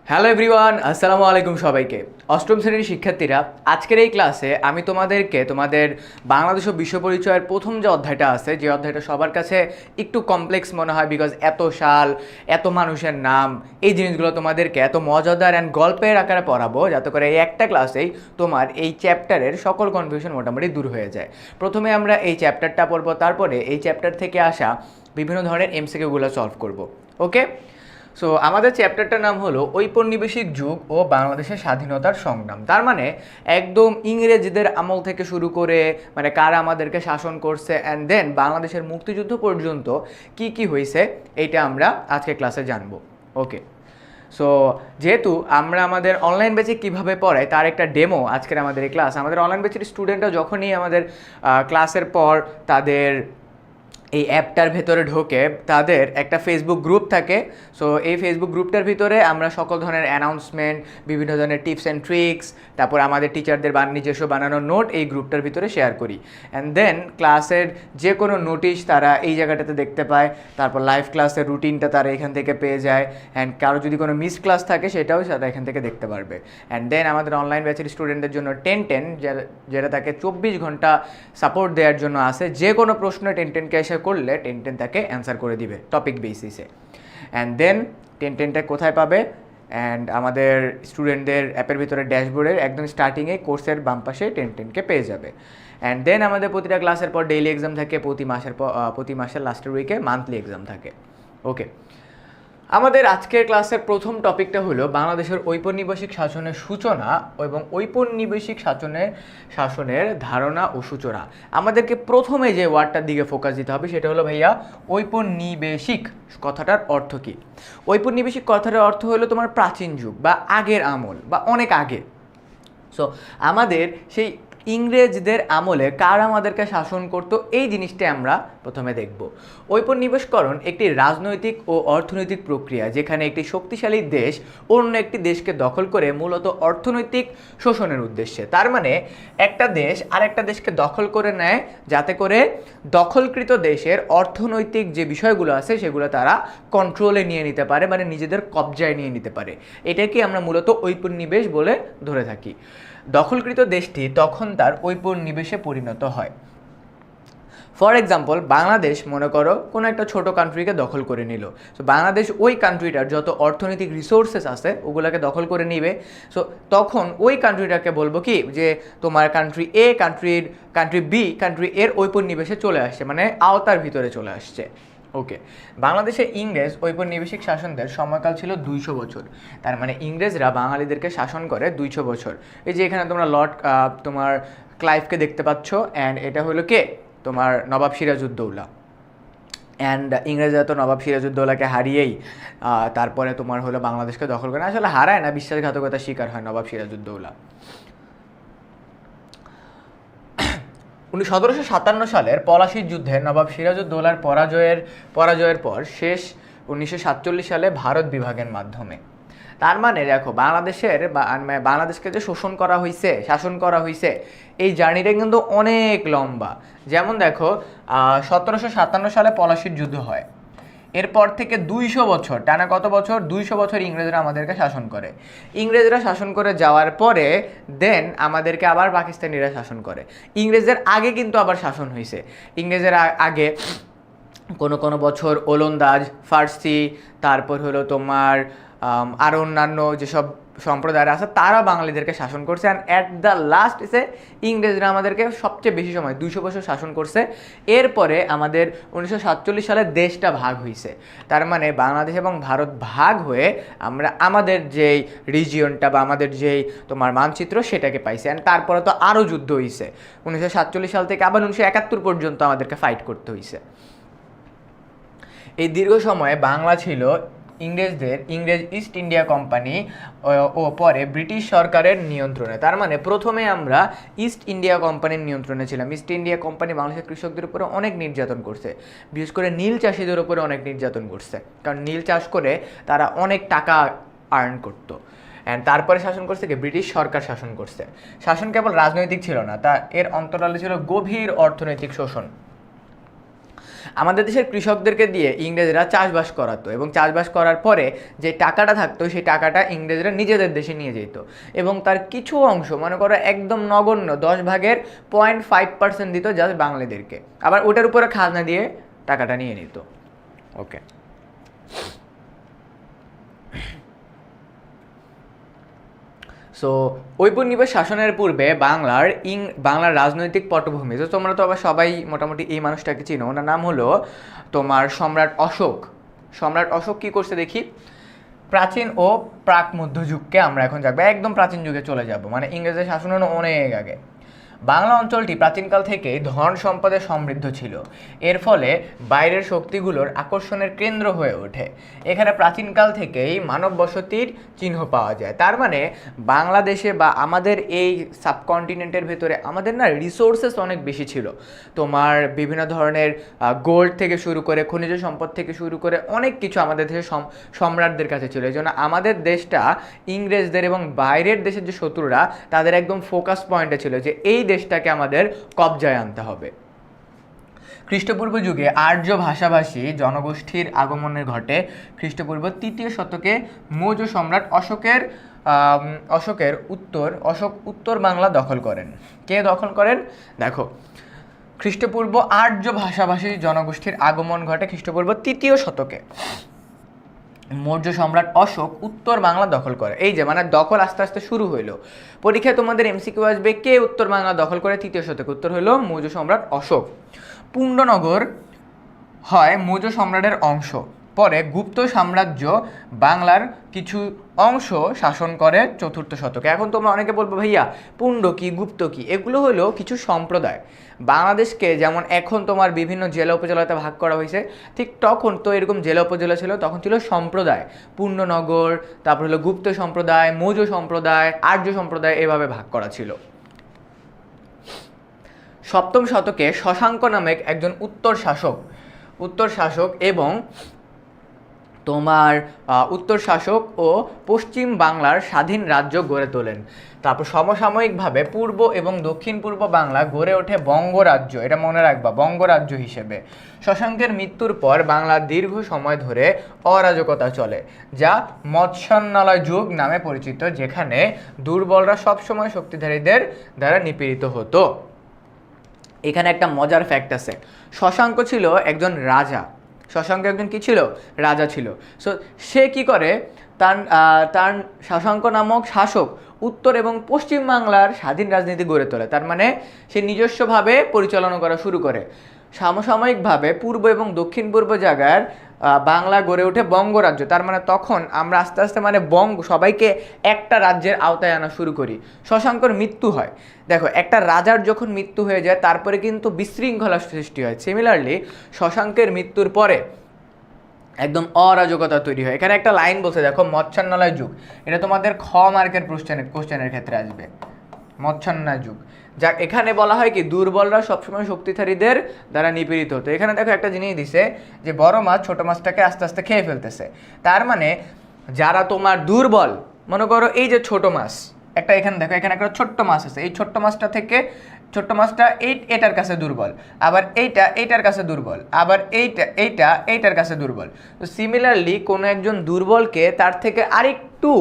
Hello everyone, আসসালামু আলাইকুম সবাইকে। অষ্টম শ্রেণীর শিক্ষার্থীরা, আজকের এই ক্লাসে আমি তোমাদেরকে তোমাদের বাংলাদেশ ও বিশ্ব পরিচয়ের প্রথম যে অধ্যায়টা আছে, যে অধ্যায়টা সবার কাছে একটু কমপ্লেক্স মনে হয়, বিকজ এত সাল, এত মানুষের নাম, এই জিনিসগুলো তোমাদেরকে এত মজাদার অ্যান্ড গল্পের আকারে পড়াবো যাতে করে এই একটা ক্লাসেই তোমার এই চ্যাপ্টারের সকল কনফিউশন মোটামুটি দূর হয়ে যায়। প্রথমে আমরা এই চ্যাপ্টারটা পড়বো, তারপরে এই চ্যাপ্টার থেকে আসা বিভিন্ন ধরনের এমসিকিউগুলো সলভ করব। ওকে, সো আমাদের চ্যাপ্টারটার নাম হলো ঔপনিবেশিক যুগ ও বাংলাদেশের স্বাধীনতার সংগ্রাম। তার মানে একদম ইংরেজদের আমল থেকে শুরু করে মানে কারা আমাদেরকে শাসন করছে অ্যান্ড দেন বাংলাদেশের মুক্তিযুদ্ধ পর্যন্ত কি কি হয়েছে এইটা আমরা আজকে ক্লাসে জানবো। ওকে, সো যেহেতু আমরা আমাদের অনলাইন ব্যাচে কীভাবে পড়াই তার একটা ডেমো আজকের আমাদের এই ক্লাস। আমাদের অনলাইন ব্যাচের স্টুডেন্টরা যখনই আমাদের ক্লাসের পর তাদের এই অ্যাপটার ভেতরে ঢোকে, তাদের একটা ফেসবুক গ্রুপ থাকে। সো এই ফেসবুক গ্রুপটার ভিতরে আমরা সকল ধরনের অ্যানাউন্সমেন্ট, বিভিন্ন ধরনের টিপস অ্যান্ড ট্রিক্স, তারপর আমাদের টিচারদের নিজস্ব বানানো নোট এই গ্রুপটার ভিতরে শেয়ার করি। অ্যান্ড দেন ক্লাসের যে কোনো নোটিশ তারা এই জায়গাটাতে দেখতে পায়, তারপর লাইভ ক্লাসের রুটিনটা তারা এখান থেকে পেয়ে যায়। অ্যান্ড কারো যদি কোনো মিস ক্লাস থাকে সেটাও তারা এখান থেকে দেখতে পারবে। অ্যান্ড দেন আমাদের অনলাইন ব্যাচের স্টুডেন্টদের জন্য 10-10 যেটা তাকে 24 ঘন্টা সাপোর্ট দেওয়ার জন্য আসে। যে কোনো প্রশ্ন 10-10কে এসে করলে 10-10 তাকে অ্যান্সার করে দিবে টপিক বেসিসে। অ্যান্ড দেন 10-10টা কোথায় পাবে? অ্যান্ড আমাদের স্টুডেন্টদের অ্যাপের ভিতরে ড্যাশবোর্ডের একদম স্টার্টিংয়ে কোর্সের বাম পাশে 10-10কে পেয়ে যাবে। অ্যান্ড দেন আমাদের প্রতিটা ক্লাসের পর ডেইলি এক্সাম থাকে, প্রতি মাসের লাস্টের উইকে মান্থলি এক্সাম থাকে। ওকে, আমাদের আজকের ক্লাসের প্রথম টপিকটা হলো বাংলাদেশের ঔপনিবেশিক শাসনের সূচনা এবং ঔপনিবেশিক শাসনের ধারণা ও সূচনা। আমাদেরকে প্রথমে যে ওয়ার্ডটার দিকে ফোকাস দিতে হবে সেটা হলো ভাইয়া ঔপনিবেশিক। কথাটার অর্থ কী? ঔপনিবেশিক কথাটার অর্থ হলো তোমার প্রাচীন যুগ বা আগের আমল বা অনেক আগে। সো আমাদের সেই ইংরেজদের আমলে কারা আমাদেরকে শাসন করত এই জিনিসটা আমরা প্রথমে দেখব। ঔপনিবেশকরণ একটি রাজনৈতিক ও অর্থনৈতিক প্রক্রিয়া যেখানে একটি শক্তিশালী দেশ অন্য একটি দেশকে দখল করে মূলত অর্থনৈতিক শোষণের উদ্দেশ্যে। তার মানে একটা দেশ আরেকটা দেশকে দখল করে নেয় যাতে করে দখলকৃত দেশের অর্থনৈতিক যে বিষয়গুলো আছে সেগুলো তারা কন্ট্রোলে নিয়ে নিতে পারে, মানে নিজেদের কবজায় নিয়ে নিতে পারে। এটাকে আমরা মূলত ঔপনিবেশ বলে ধরে থাকি। দখলকৃত দেশটি তখন তার ঔপনিবেশে পরিণত হয়। ফর এক্সাম্পল, বাংলাদেশ মনে করো কোনো একটা ছোট কান্ট্রিকে দখল করে নিল। সো বাংলাদেশ ওই কান্ট্রিটার যত অর্থনৈতিক রিসোর্সেস আছে ওগুলোকে দখল করে নিবে। সো তখন ওই কান্ট্রিটাকে বলবো কি যে তোমার country A country B country এর ঔপনিবেশে চলে আসছে, মানে আওতার ভিতরে চলে আসছে। ওকে, বাংলাদেশে ইংরেজ ঔপনিবেশিক শাসনদের সময়কাল ছিল 200 বছর। তার মানে ইংরেজরা বাঙালিদেরকে শাসন করে 200 বছর। এই যে এখানে তোমরা তোমার ক্লাইভকে দেখতে পাচ্ছ, অ্যান্ড এটা হলো কে? তোমার নবাব সিরাজউদ্দৌলা। অ্যান্ড ইংরেজরা তো নবাব সিরাজউদ্দৌলাকে হারিয়েই তারপরে তোমার হলো বাংলাদেশকে দখল করে। আসলে হারায় না, বিশ্বাসঘাতকতার শিকার হয় নবাব সিরাজউদ্দৌলা। 1757 সালের পলাশীর যুদ্ধে নবাব সিরাজউদ্দৌলার পরাজয়ের পর শেষ 1947 সালে ভারত বিভাগের মাধ্যমে। তার মানে দেখো বাংলাদেশকে যে শাসন করা হয়েছে এই জার্নিটা কিন্তু অনেক লম্বা। যেমন দেখো 1757 সালে পলাশীর যুদ্ধ হয়, এরপর থেকে 200 বছর টানা, কত বছর? 200 বছর ইংরেজরা আমাদেরকে শাসন করে। ইংরেজরা শাসন করে যাওয়ার পরে দেন আমাদেরকে আবার পাকিস্তানিরা শাসন করে। ইংরেজদের আগে কিন্তু আবার শাসন হয়েছে। ইংরেজের আগে কোনো কোনো বছর ওলন্দাজ, ফার্সি, তারপর হলো তোমার আরও অন্যান্য যেসব সম্প্রদায় আছে তারা বাঙালিদেরকে শাসন করছে। অ্যান্ড অ্যাট দ্য লাস্ট এসে ইংরেজরা আমাদেরকে সবচেয়ে বেশি সময় 200 বছর শাসন করছে। এরপরে আমাদের 1947 সালে দেশটা ভাগ হয়েছে। তার মানে বাংলাদেশ এবং ভারত ভাগ হয়ে আমরা আমাদের যেই রিজিয়নটা বা আমাদের যেই তোমার মানচিত্র সেটাকে পাইছে। অ্যান্ড তারপরে তো আরও যুদ্ধ হয়েছে, 1947 সাল থেকে আবার 1971 পর্যন্ত আমাদেরকে ফাইট করতে হয়েছে। এই দীর্ঘ সময়ে বাংলা ছিল ইংরেজ ইস্ট ইন্ডিয়া কোম্পানি ও পরে ব্রিটিশ সরকারের নিয়ন্ত্রণে। তার মানে প্রথমে আমরা ইস্ট ইন্ডিয়া কোম্পানির নিয়ন্ত্রণে ছিলাম। ইস্ট ইন্ডিয়া কোম্পানি বাংলাদেশের কৃষকদের উপরে অনেক নির্যাতন করছে, বিশেষ করে নীল চাষিদের উপরে অনেক নির্যাতন করছে, কারণ নীল চাষ করে তারা অনেক টাকা আর্ন করতো। অ্যান্ড তারপরে শাসন করছে কি? ব্রিটিশ সরকার শাসন করছে। শাসন কেবল রাজনৈতিক ছিল না, এর অন্তরালে ছিল গভীর অর্থনৈতিক শোষণ। আমাদের দেশের কৃষকদেরকে দিয়ে ইংরেজরা চাষবাস করাতো এবং চাষবাস করার পরে যে টাকাটা থাকতো সেই টাকাটা ইংরেজরা নিজেদের দেশে নিয়ে যেত এবং তার কিছু অংশ মনে করো একদম নগণ্য 10 ভাগের 0.5% দিত জাস্ট বাঙালিদেরকে, আবার ওটার উপরে খাজনা দিয়ে টাকাটা নিয়ে নিত। ওকে, সো ঔপনিবেশ শাসনের পূর্বে বাংলার রাজনৈতিক পটভূমি, তো তোমরা তো আবার সবাই মোটামুটি এই মানুষটাকে চিনো, ওনার নাম হলো তোমার সম্রাট অশোক। সম্রাট অশোক কী করছে দেখি, প্রাচীন ও প্রাক মধ্যযুগকে আমরা এখন যাবো, একদম প্রাচীন যুগে চলে যাব, মানে ইংরেজের শাসনের অনেক আগে। বাংলা অঞ্চলটি প্রাচীনকাল থেকেই ধন সম্পদে সমৃদ্ধ ছিল, এর ফলে বাইরের শক্তিগুলোর আকর্ষণের কেন্দ্র হয়ে ওঠে। এখানে প্রাচীনকাল থেকেই মানব বসতির চিহ্ন পাওয়া যায়। তার মানে বাংলাদেশে বা আমাদের এই সাবকন্টিনেন্টের ভেতরে আমাদের না রিসোর্সেস অনেক বেশি ছিল। তোমার বিভিন্ন ধরনের গোল্ড থেকে শুরু করে খনিজ সম্পদ থেকে শুরু করে অনেক কিছু আমাদের দেশের সম্রাটদের কাছে ছিল। এই জন্য আমাদের দেশটা ইংরেজদের এবং বাইরের দেশের যে শত্রুরা তাদের একদম ফোকাস পয়েন্টে ছিল যে এই দেশটাকে আমাদের কবজায় আনতে হবে। খ্রিস্টপূর্ব যুগে আর্য ভাষাভাষী জনগোষ্ঠীর আগমনের ঘটে। খ্রিস্টপূর্ব 3য় শতকে মৌর্য সম্রাট অশোক উত্তর বাংলা দখল করেন। কে দখল করেন? দেখো, খ্রিস্টপূর্ব আর্য ভাষাভাষী জনগোষ্ঠীর আগমন ঘটে খ্রিস্টপূর্ব 3য় শতকে। মৌর্য সম্রাট অশোক উত্তর বাংলা দখল করে। এই যে মানে দখল আস্তে আস্তে শুরু হইলো। পরীক্ষায় তোমাদের এমসিকিউ আসবে কে উত্তর বাংলা দখল করে 3য় শতকে? উত্তর হইল মৌর্য সম্রাট অশোক। পুণ্ডনগর হয় মৌর্য সম্রাটের অংশ। পরে গুপ্ত সাম্রাজ্য বাংলার কিছু অংশ শাসন করে 4র্থ শতকে। এখন তোমরা অনেকে বলবো ভাইয়া পুণ্ড কি গুপ্ত কি? এগুলো হলো কিছু সম্প্রদায়। বাংলাদেশকে যেমন এখন তোমার বিভিন্ন জেলা উপজেলাতে ভাগ করা হয়েছে, ঠিক তখন তো এরকম জেলা উপজেলা ছিল, তখন ছিল সম্প্রদায়। পুণ্যনগর, তারপর হলো গুপ্ত সম্প্রদায়, মৌর্য সম্প্রদায়, আর্য সম্প্রদায়, এভাবে ভাগ করা ছিল। 7ম শতকে শশাঙ্ক নামক একজন উত্তর শাসক এবং তোমার উত্তর শাসক ও পশ্চিম বাংলার স্বাধীন রাজ্য গড়ে তোলেন। তারপর সমসাময়িকভাবে পূর্ব এবং দক্ষিণ পূর্ব বাংলা গড়ে ওঠে বঙ্গরাজ্য। এটা মনে রাখবা, বঙ্গরাজ্য হিসেবে। শশাঙ্কের মৃত্যুর পর বাংলার দীর্ঘ সময় ধরে অরাজকতা চলে, যা মৎস্যান্নালয় যুগ নামে পরিচিত, যেখানে দুর্বলরা সবসময় শক্তিধারীদের দ্বারা নিপীড়িত হতো। এখানে একটা মজার ফ্যাক্ট আছে, শশাঙ্ক ছিল একজন রাজা। শশাঙ্ক একজন কি ছিল? রাজা ছিল। সো সে কি করে, তার শশাঙ্ক নামক শাসক উত্তর এবং পশ্চিম বাংলার স্বাধীন রাজনীতি গড়ে তোলে। তার মানে সে নিজস্বভাবে পরিচালনা করা শুরু করে। সমসাময়িকভাবে পূর্ব এবং দক্ষিণ পূর্ব জায়গার বাংলা গড়ে ওঠে বঙ্গরাজ্য। তার মানে তখন আমরা আস্তে আস্তে মানে সবাইকে একটা রাজ্যের আওতায় আনা শুরু করি। শশাঙ্কর মৃত্যু হয়। দেখো, একটা রাজার যখন মৃত্যু হয়ে যায় তারপরে কিন্তু বিশৃঙ্খলার সৃষ্টি হয়। সিমিলারলি শশাঙ্কের মৃত্যুর পরে একদম অরাজকতা তৈরি হয়। এখানে একটা লাইন বলছে, দেখো, মৎস্যান্নালয় যুগ। এটা তোমাদের খ মার্কের কোশ্চেনের ক্ষেত্রে আসবে, মৎস্যান্নালয় যুগ। যা এখানে বলা হয় কি, দুর্বলরা সবসময় শক্তিশালীদের দ্বারা নিপীড়িত হতো। এখানে দেখো একটা জিনিস দিছে যে বড় মাছ ছোট মাছটাকে আস্তে আস্তে খেয়ে ফেলতেছে। তার মানে যারা তোমার দুর্বল, মনে করো এই যে ছোট মাছ একটা, এখানে দেখো এখানে একটা ছোট্ট মাছ আছে, এই ছোট্ট মাছটা এটার কাছে দুর্বল, আবার এইটার কাছে দুর্বল, আবার এইটার কাছে দুর্বল। তো সিমিলারলি কোনো একজন দুর্বলকে তার থেকে আরেকটু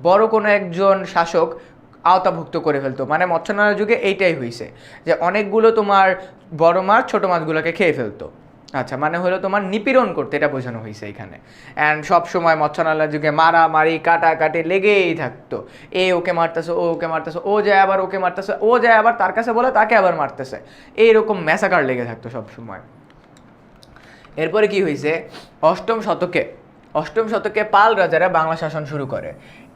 বড় কোনো একজন শাসক আওতাভুক্ত করে ফেলতো। মানে মৎস্যান্নালয় যুগে এইটাই হয়েছে যে অনেকগুলো তোমার বড় মাছ ছোট মাছগুলোকে খেয়ে ফেলতো। আচ্ছা, মানে হলো তোমার নিপীড়ন করতে, এটা বোঝানো হয়েছে এখানে। অ্যান্ড সবসময় মৎস্যান্নালয় যুগে মারামারি কাটাকাটি লেগেই থাকতো। ওকে মারতেছে, ওকে মারতেছে, ও যায় আবার ওকে মারতেছে, ও যায় আবার তার কাছে বলে তাকে আবার মারতেছে, এইরকম ম্যাসাকার লেগে থাকতো সবসময়। এরপরে কি হয়েছে, অষ্টম শতকে পাল রাজারা বাংলা শাসন শুরু করে।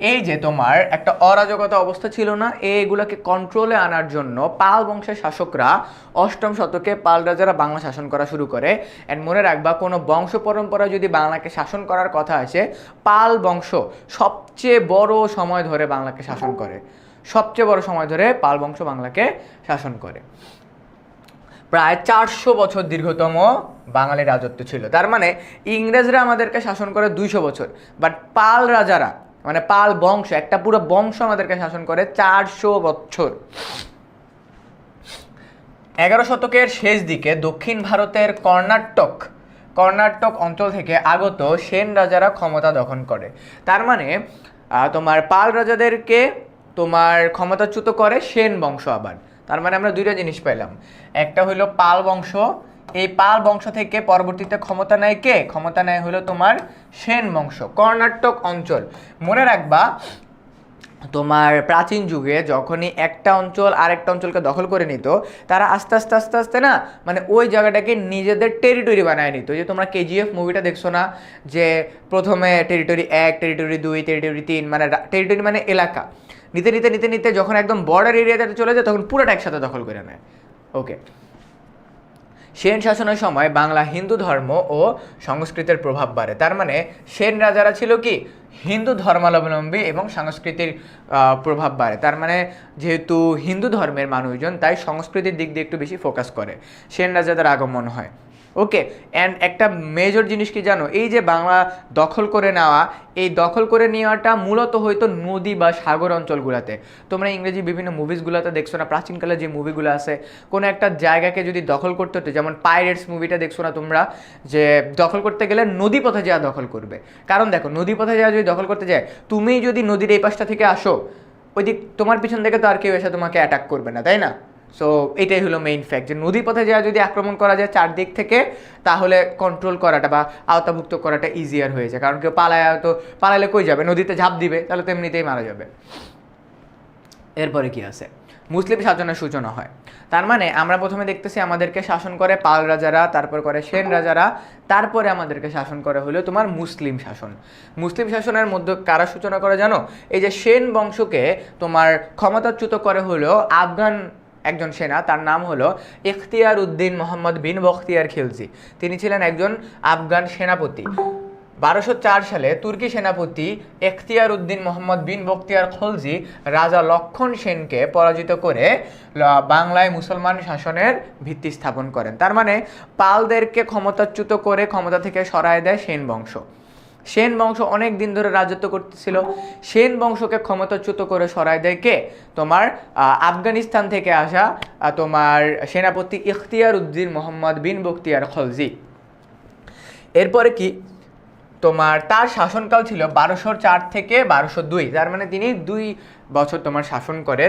এই যে তোমার একটা অরাজকতা অবস্থা ছিল না, এগুলোকে কন্ট্রোলে আনার জন্য পাল বংশের শাসকরা 8ম শতকে পাল রাজারা বাংলা শাসন করা শুরু করে। অ্যান্ড মনে রাখবা, কোনো বংশ পরম্পরা যদি বাংলাকে শাসন করার কথা আসে, পাল বংশ সবচেয়ে বড় সময় ধরে বাংলাকে শাসন করে। সবচেয়ে বড় সময় ধরে পাল বংশ বাংলাকে শাসন করে। প্রায় 400 বছর দীর্ঘতম বাঙালি রাজত্ব ছিল। তার মানে ইংরেজরা আমাদেরকে শাসন করে 200 বছর, বাট পাল রাজারা মানে পাল বংশ, একটা পুরো বংশ আমাদেরকে শাসন করে 400 বছর। 11 শতকের শেষ দিকে দক্ষিণ ভারতের কর্ণাটক অঞ্চল থেকে আগত সেন রাজারা ক্ষমতা দখল করে। তার মানে তোমার পাল রাজাদেরকে তোমার ক্ষমতাচ্যুত করে সেন বংশ। আবার তার মানে আমরা দুইটা জিনিস পেলাম, একটা হইলো পাল বংশ, এই পাল বংশ থেকে পরবর্তীতে ক্ষমতা নেয় হলো তোমার সেন বংশ। কর্ণাটক অঞ্চল মনে রাখবা, তোমার প্রাচীন যুগে যখনই একটা অঞ্চল আরেকটা অঞ্চলকে দখল করে নিত, তারা আস্তে আস্তে আস্তে আস্তে না মানে ওই জায়গাটাকে নিজেদের টেরিটরি বানায় নিত। যে তোমরা কেজিএফ মুভিটা দেখছো না, যে প্রথমে টেরিটরি 1, টেরিটরি 2, টেরিটরি 3, মানে টেরিটরি মানে এলাকা, নিতে নিতে নিতে নিতে যখন একদম বর্ডার এরিয়াতে চলে যায় তখন পুরোটা একসাথে দখল করে নেয়। ওকে, সেন শাসনের সময় বাংলা হিন্দু ধর্ম ও সংস্কৃতির প্রভাব বাড়ে। তার মানে সেন রাজারা ছিল কি হিন্দু ধর্মাবলম্বী এবং সংস্কৃতির প্রভাব বাড়ে। তার মানে যেহেতু হিন্দু ধর্মের মানুষজন, তাই সংস্কৃতির দিক দিয়ে একটু বেশি ফোকাস করে, সেন রাজাদের আগমন হয়। ওকে, অ্যান্ড একটা মেজর জিনিস কি জানো, এই যে বাংলা দখল করে নেওয়া, এই দখল করে নেওয়াটা মূলত হয়তো নদী বা সাগর অঞ্চলগুলোতে। তোমরা ইংরেজি বিভিন্ন মুভিসগুলোতে দেখছো না, প্রাচীনকালে যে মুভিগুলো আছে, কোনো একটা জায়গাকে যদি দখল করতে হতো, যেমন পাইরেটস মুভিটা দেখছো না তোমরা, যে দখল করতে গেলে নদী পথে যাওয়া দখল করবে। কারণ দেখো, নদী পথে যাওয়া যদি দখল করতে যায়, তুমি যদি নদীর এই পাশটা থেকে আসো, ওই দিক তোমার পিছন থেকে তো আর কেউ এসে তোমাকে অ্যাটাক করবে না, তাই না? সো এটাই হলো মেইন ফ্যাক্ট, যে নদী পথে যাওয়া যদি আক্রমণ করা যায় চারদিক থেকে, তাহলে কন্ট্রোল করাটা বা আওতাভুক্ত করাটা ইজিয়ার হয়ে যায়। কারণ কেউ পালালে কই যাবে, নদীতে ঝাঁপ দিবে, তাহলে তো এমনিতেই মারা যাবে। এরপরে কি আছে, মুসলিম শাসনের সূচনা হয়। তার মানে আমরা প্রথমে দেখতেছি আমাদেরকে শাসন করে পাল রাজারা, তারপর করে সেন রাজারা, তারপরে আমাদেরকে শাসন করে হলো তোমার মুসলিম শাসন। মুসলিম শাসনের মধ্যে কারা সূচনা করে জানো? এই যে সেন বংশকে তোমার ক্ষমতাচ্যুত করে হলো আফগান একজন সেনা, তার নাম হলো ইখতিয়ার উদ্দিন মোহাম্মদ বিন বখতিয়ার খিলজি। তিনি ছিলেন একজন আফগান সেনাপতি। 1204 সালে তুর্কি সেনাপতি ইখতিয়ার উদ্দিন মোহাম্মদ বিন বখতিয়ার খলজি রাজা লক্ষণ সেনকে পরাজিত করে বাংলায় মুসলমান শাসনের ভিত্তি স্থাপন করেন। তার মানে পালদেরকে ক্ষমতাচ্যুত করে ক্ষমতা থেকে সরায় দেয় সেন বংশ। সেন বংশ অনেক দিন ধরে রাজত্ব করতেছিল, সেন বংশকে ক্ষমতাচ্যুত করে সরায় দেয় কে? তোমার আফগানিস্তান থেকে আসা তোমার সেনাপতি ইখতিয়ার উদ্দিন মোহাম্মদ বিন বখতিয়ার খলজি। এরপরে কি, তোমার তার শাসনকাল ছিল 1204 থেকে 1202। তার মানে তিনি 2 বছর তোমার শাসন করে।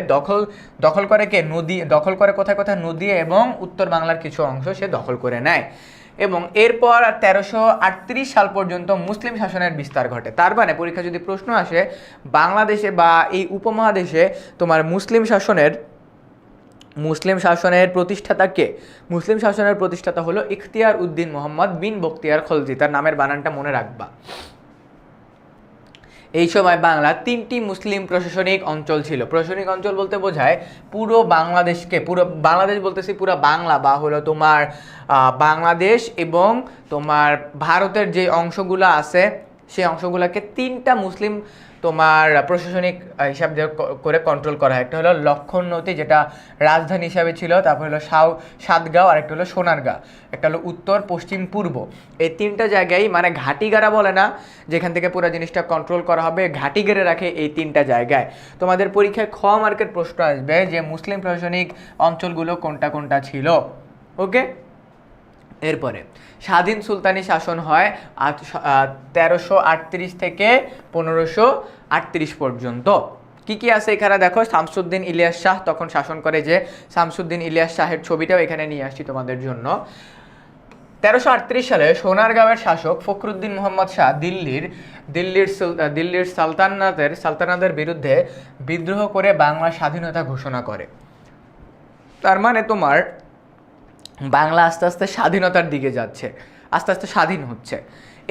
দখল করে কে? নদী দখল করে, কোথায় কোথায় নদী এবং উত্তর বাংলার কিছু অংশ সে দখল করে নেয়। এবং এরপর 1338 সাল পর্যন্ত মুসলিম শাসনের বিস্তার ঘটে। তার মানে পরীক্ষা যদি প্রশ্ন আসে বাংলাদেশে বা এই উপমহাদেশে তোমার মুসলিম শাসনের প্রতিষ্ঠাতা কে? মুসলিম শাসনের প্রতিষ্ঠাতা হলো ইখতিয়ার উদ্দিন মোহাম্মদ বিন বখতিয়ার খলজি। তার নামের বানানটা মনে রাখবা। এই সময় বাংলা 3টি মুসলিম প্রশাসনিক অঞ্চল ছিল। প্রশাসনিক অঞ্চল বলতে বোঝায় পুরো বাংলাদেশকে, পুরো বাংলাদেশ বলতেছি, পুরো বাংলা বা হলো তোমার বাংলাদেশ এবং তোমার ভারতের যে অংশগুলো আছে সেই অংশগুলোকে 3টা মুসলিম তোমার প্রশাসনিক হিসাব করে কন্ট্রোল করা হয়। একটা হলো লক্ষণনতি, যেটা রাজধানী হিসাবে ছিল, তারপর হলো সাতগাঁও, আর একটা হলো সোনারগাঁ, একটা হলো উত্তর, পশ্চিম, পূর্ব। এই 3টা জায়গায় মানে ঘাটিগাড়া বলে না, যেখান থেকে পুরো জিনিসটা কন্ট্রোল করা হবে, ঘাটি গেড়ে রাখে এই 3টা জায়গায়। তোমাদের পরীক্ষায় খ মার্কের প্রশ্ন আসবে যে মুসলিম প্রশাসনিক অঞ্চলগুলো কোনটা কোনটা ছিল। ওকে, এরপরে স্বাধীন সুলতানি শাসন হয় 1338 থেকে 1538 পর্যন্ত। কি কি আছে এখানে দেখো, শামসুদ্দিন ইলিয়াস শাহ তখন শাসন করে, যে শামসুদ্দিন ইলিয়াস শাহের ছবিটাও এখানে নিয়ে আসছি তোমাদের জন্য। 1338 সালে সোনারগাঁওয়ের শাসক ফখরুদ্দিন মোহাম্মদ শাহ দিল্লির সালতানাতের বিরুদ্ধে বিদ্রোহ করে বাংলার স্বাধীনতা ঘোষণা করে। তার মানে তোমার বাংলা আস্তে আস্তে স্বাধীনতার দিকে যাচ্ছে, আস্তে আস্তে স্বাধীন হচ্ছে।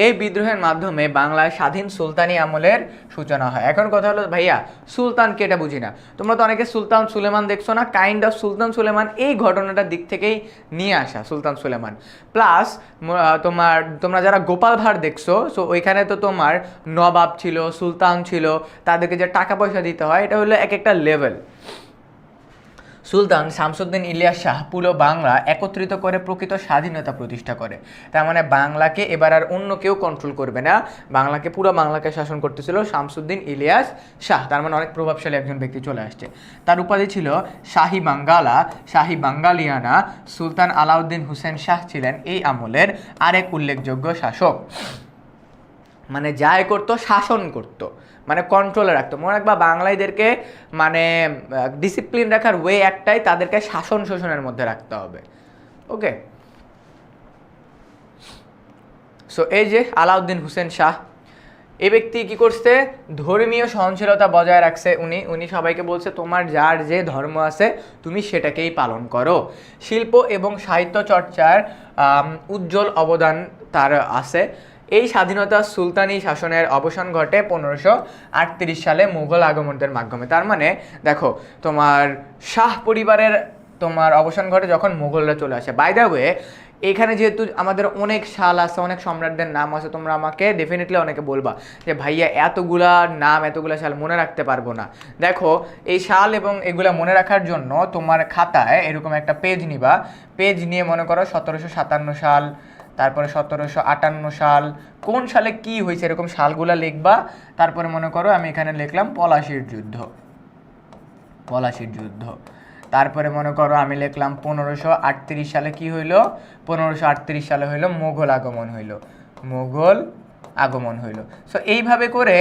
এই বিদ্রোহের মাধ্যমে বাংলায় স্বাধীন সুলতানি আমলের সূচনা হয়। এখন কথা হলো ভাইয়া সুলতানকে, এটা বুঝি না। তোমরা তো অনেকে সুলতান সুলেমান দেখছো না, কাইন্ড অফ সুলতান সুলেমান এই ঘটনাটার দিক থেকেই নিয়ে আসা সুলতান সুলেমান। প্লাস তোমরা যারা গোপাল ভাঁড় দেখছো, সো ওইখানে তো তোমার নবাব ছিল, সুলতান ছিল, তাদেরকে যে টাকা পয়সা দিতে হয়, এটা হলো এক একটা লেভেল। সুলতান শামসুদ্দিন ইলিয়াস শাহ পুরো বাংলা একত্রিত করে প্রকৃত স্বাধীনতা প্রতিষ্ঠা করে। তার মানে বাংলাকে এবার আর অন্য কেউ কন্ট্রোল করবে না, বাংলাকে পুরো বাংলাকে শাসন করতেছিল শামসুদ্দিন ইলিয়াস শাহ। তার মানে অনেক প্রভাবশালী একজন ব্যক্তি চলে আসছে। তার উপাধি ছিল শাহী বাঙ্গালা, শাহী বাঙ্গালিয়ানা। সুলতান আলাউদ্দিন হোসেন শাহ ছিলেন এই আমলের আরেক উল্লেখযোগ্য শাসক। মানে যাই করতো শাসন করতো, মানে কন্ট্রোলে রাখতো। মনে রাখবা বাঙালিদেরকে মানে ডিসিপ্লিন রাখার ওয়ে একটাই, তাদেরকে শাসন শোষণের মধ্যে রাখতে হবে। ওকে, সো এই যে আলাউদ্দিন হোসেন শাহ, এই ব্যক্তি কি করছে, ধর্মীয় সহনশীলতা বজায় রাখছে। উনি সবাইকে বলছে তোমার যার যে ধর্ম আছে তুমি সেটাকেই পালন করো। শিল্প এবং সাহিত্য চর্চার উজ্জ্বল অবদান তার আছে। এই স্বাধীনতা সুলতানি শাসনের অবসান ঘটে 1538 সালে মুঘল আগমনদের মাধ্যমে। তার মানে দেখো তোমার শাহ পরিবারের তোমার অবসান ঘটে যখন মুঘলরা চলে আসে। বাই দ্য ওয়ে, এখানে যেহেতু আমাদের অনেক শাল আছে, অনেক সম্রাটদের নাম আছে, তোমরা আমাকে ডেফিনেটলি অনেকে বলবা যে ভাইয়া এতগুলা নাম এতগুলা শাল মনে রাখতে পারবো না। দেখো এই শাল এবং এগুলা মনে রাখার জন্য তোমার খাতায় এরকম একটা পেজ নিবা। পেজ নিয়ে মনে করো 1757 সাল, তারপরে 1758 সাল, কোন সালে কি হয়েছে এরকম সালগুলা লিখবা। তারপরে মনে করো আমি এখানে লিখলাম পলাশির যুদ্ধ, পলাশির যুদ্ধ। তারপরে মনে করো আমি লিখলাম 1538 সালে কি হইলো, 1538 সালে হইলো মোগল আগমন হইলো, মোগল আগমন হইলো। সো এইভাবে করে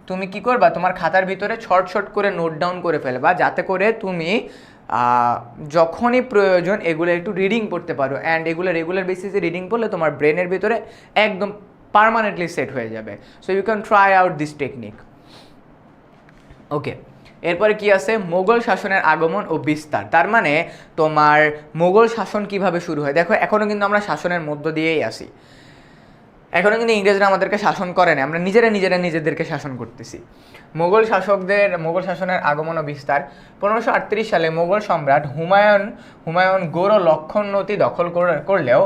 তুমি কি করবা, তোমার খাতার ভিতরে শর্ট করে নোট ডাউন করে ফেলবা, যাতে করে তুমি যখনই প্রয়োজন এগুলো একটু রিডিং পড়তে পারো। অ্যান্ড এগুলো রেগুলার বেসিসে রিডিং পড়লে তোমার ব্রেনের ভিতরে একদম পার্মানেন্টলি সেট হয়ে যাবে। So you can try out this technique. Okay, এরপরে কি আছে, মোগল শাসনের আগমন ও বিস্তার। তার মানে তোমার মোগল শাসন কিভাবে শুরু হয়। দেখো এখনও কিন্তু আমরা শাসনের মধ্য দিয়েই আসি, এখনও কিন্তু ইংরেজরা আমাদেরকে শাসন করে না, আমরা নিজেদেরকে শাসন করতেছি। মোগল শাসনের আগমন ও বিস্তার। 1538 সালে মোগল সম্রাট হুমায়ুন গৌড় লক্ষণনতি দখল করলেও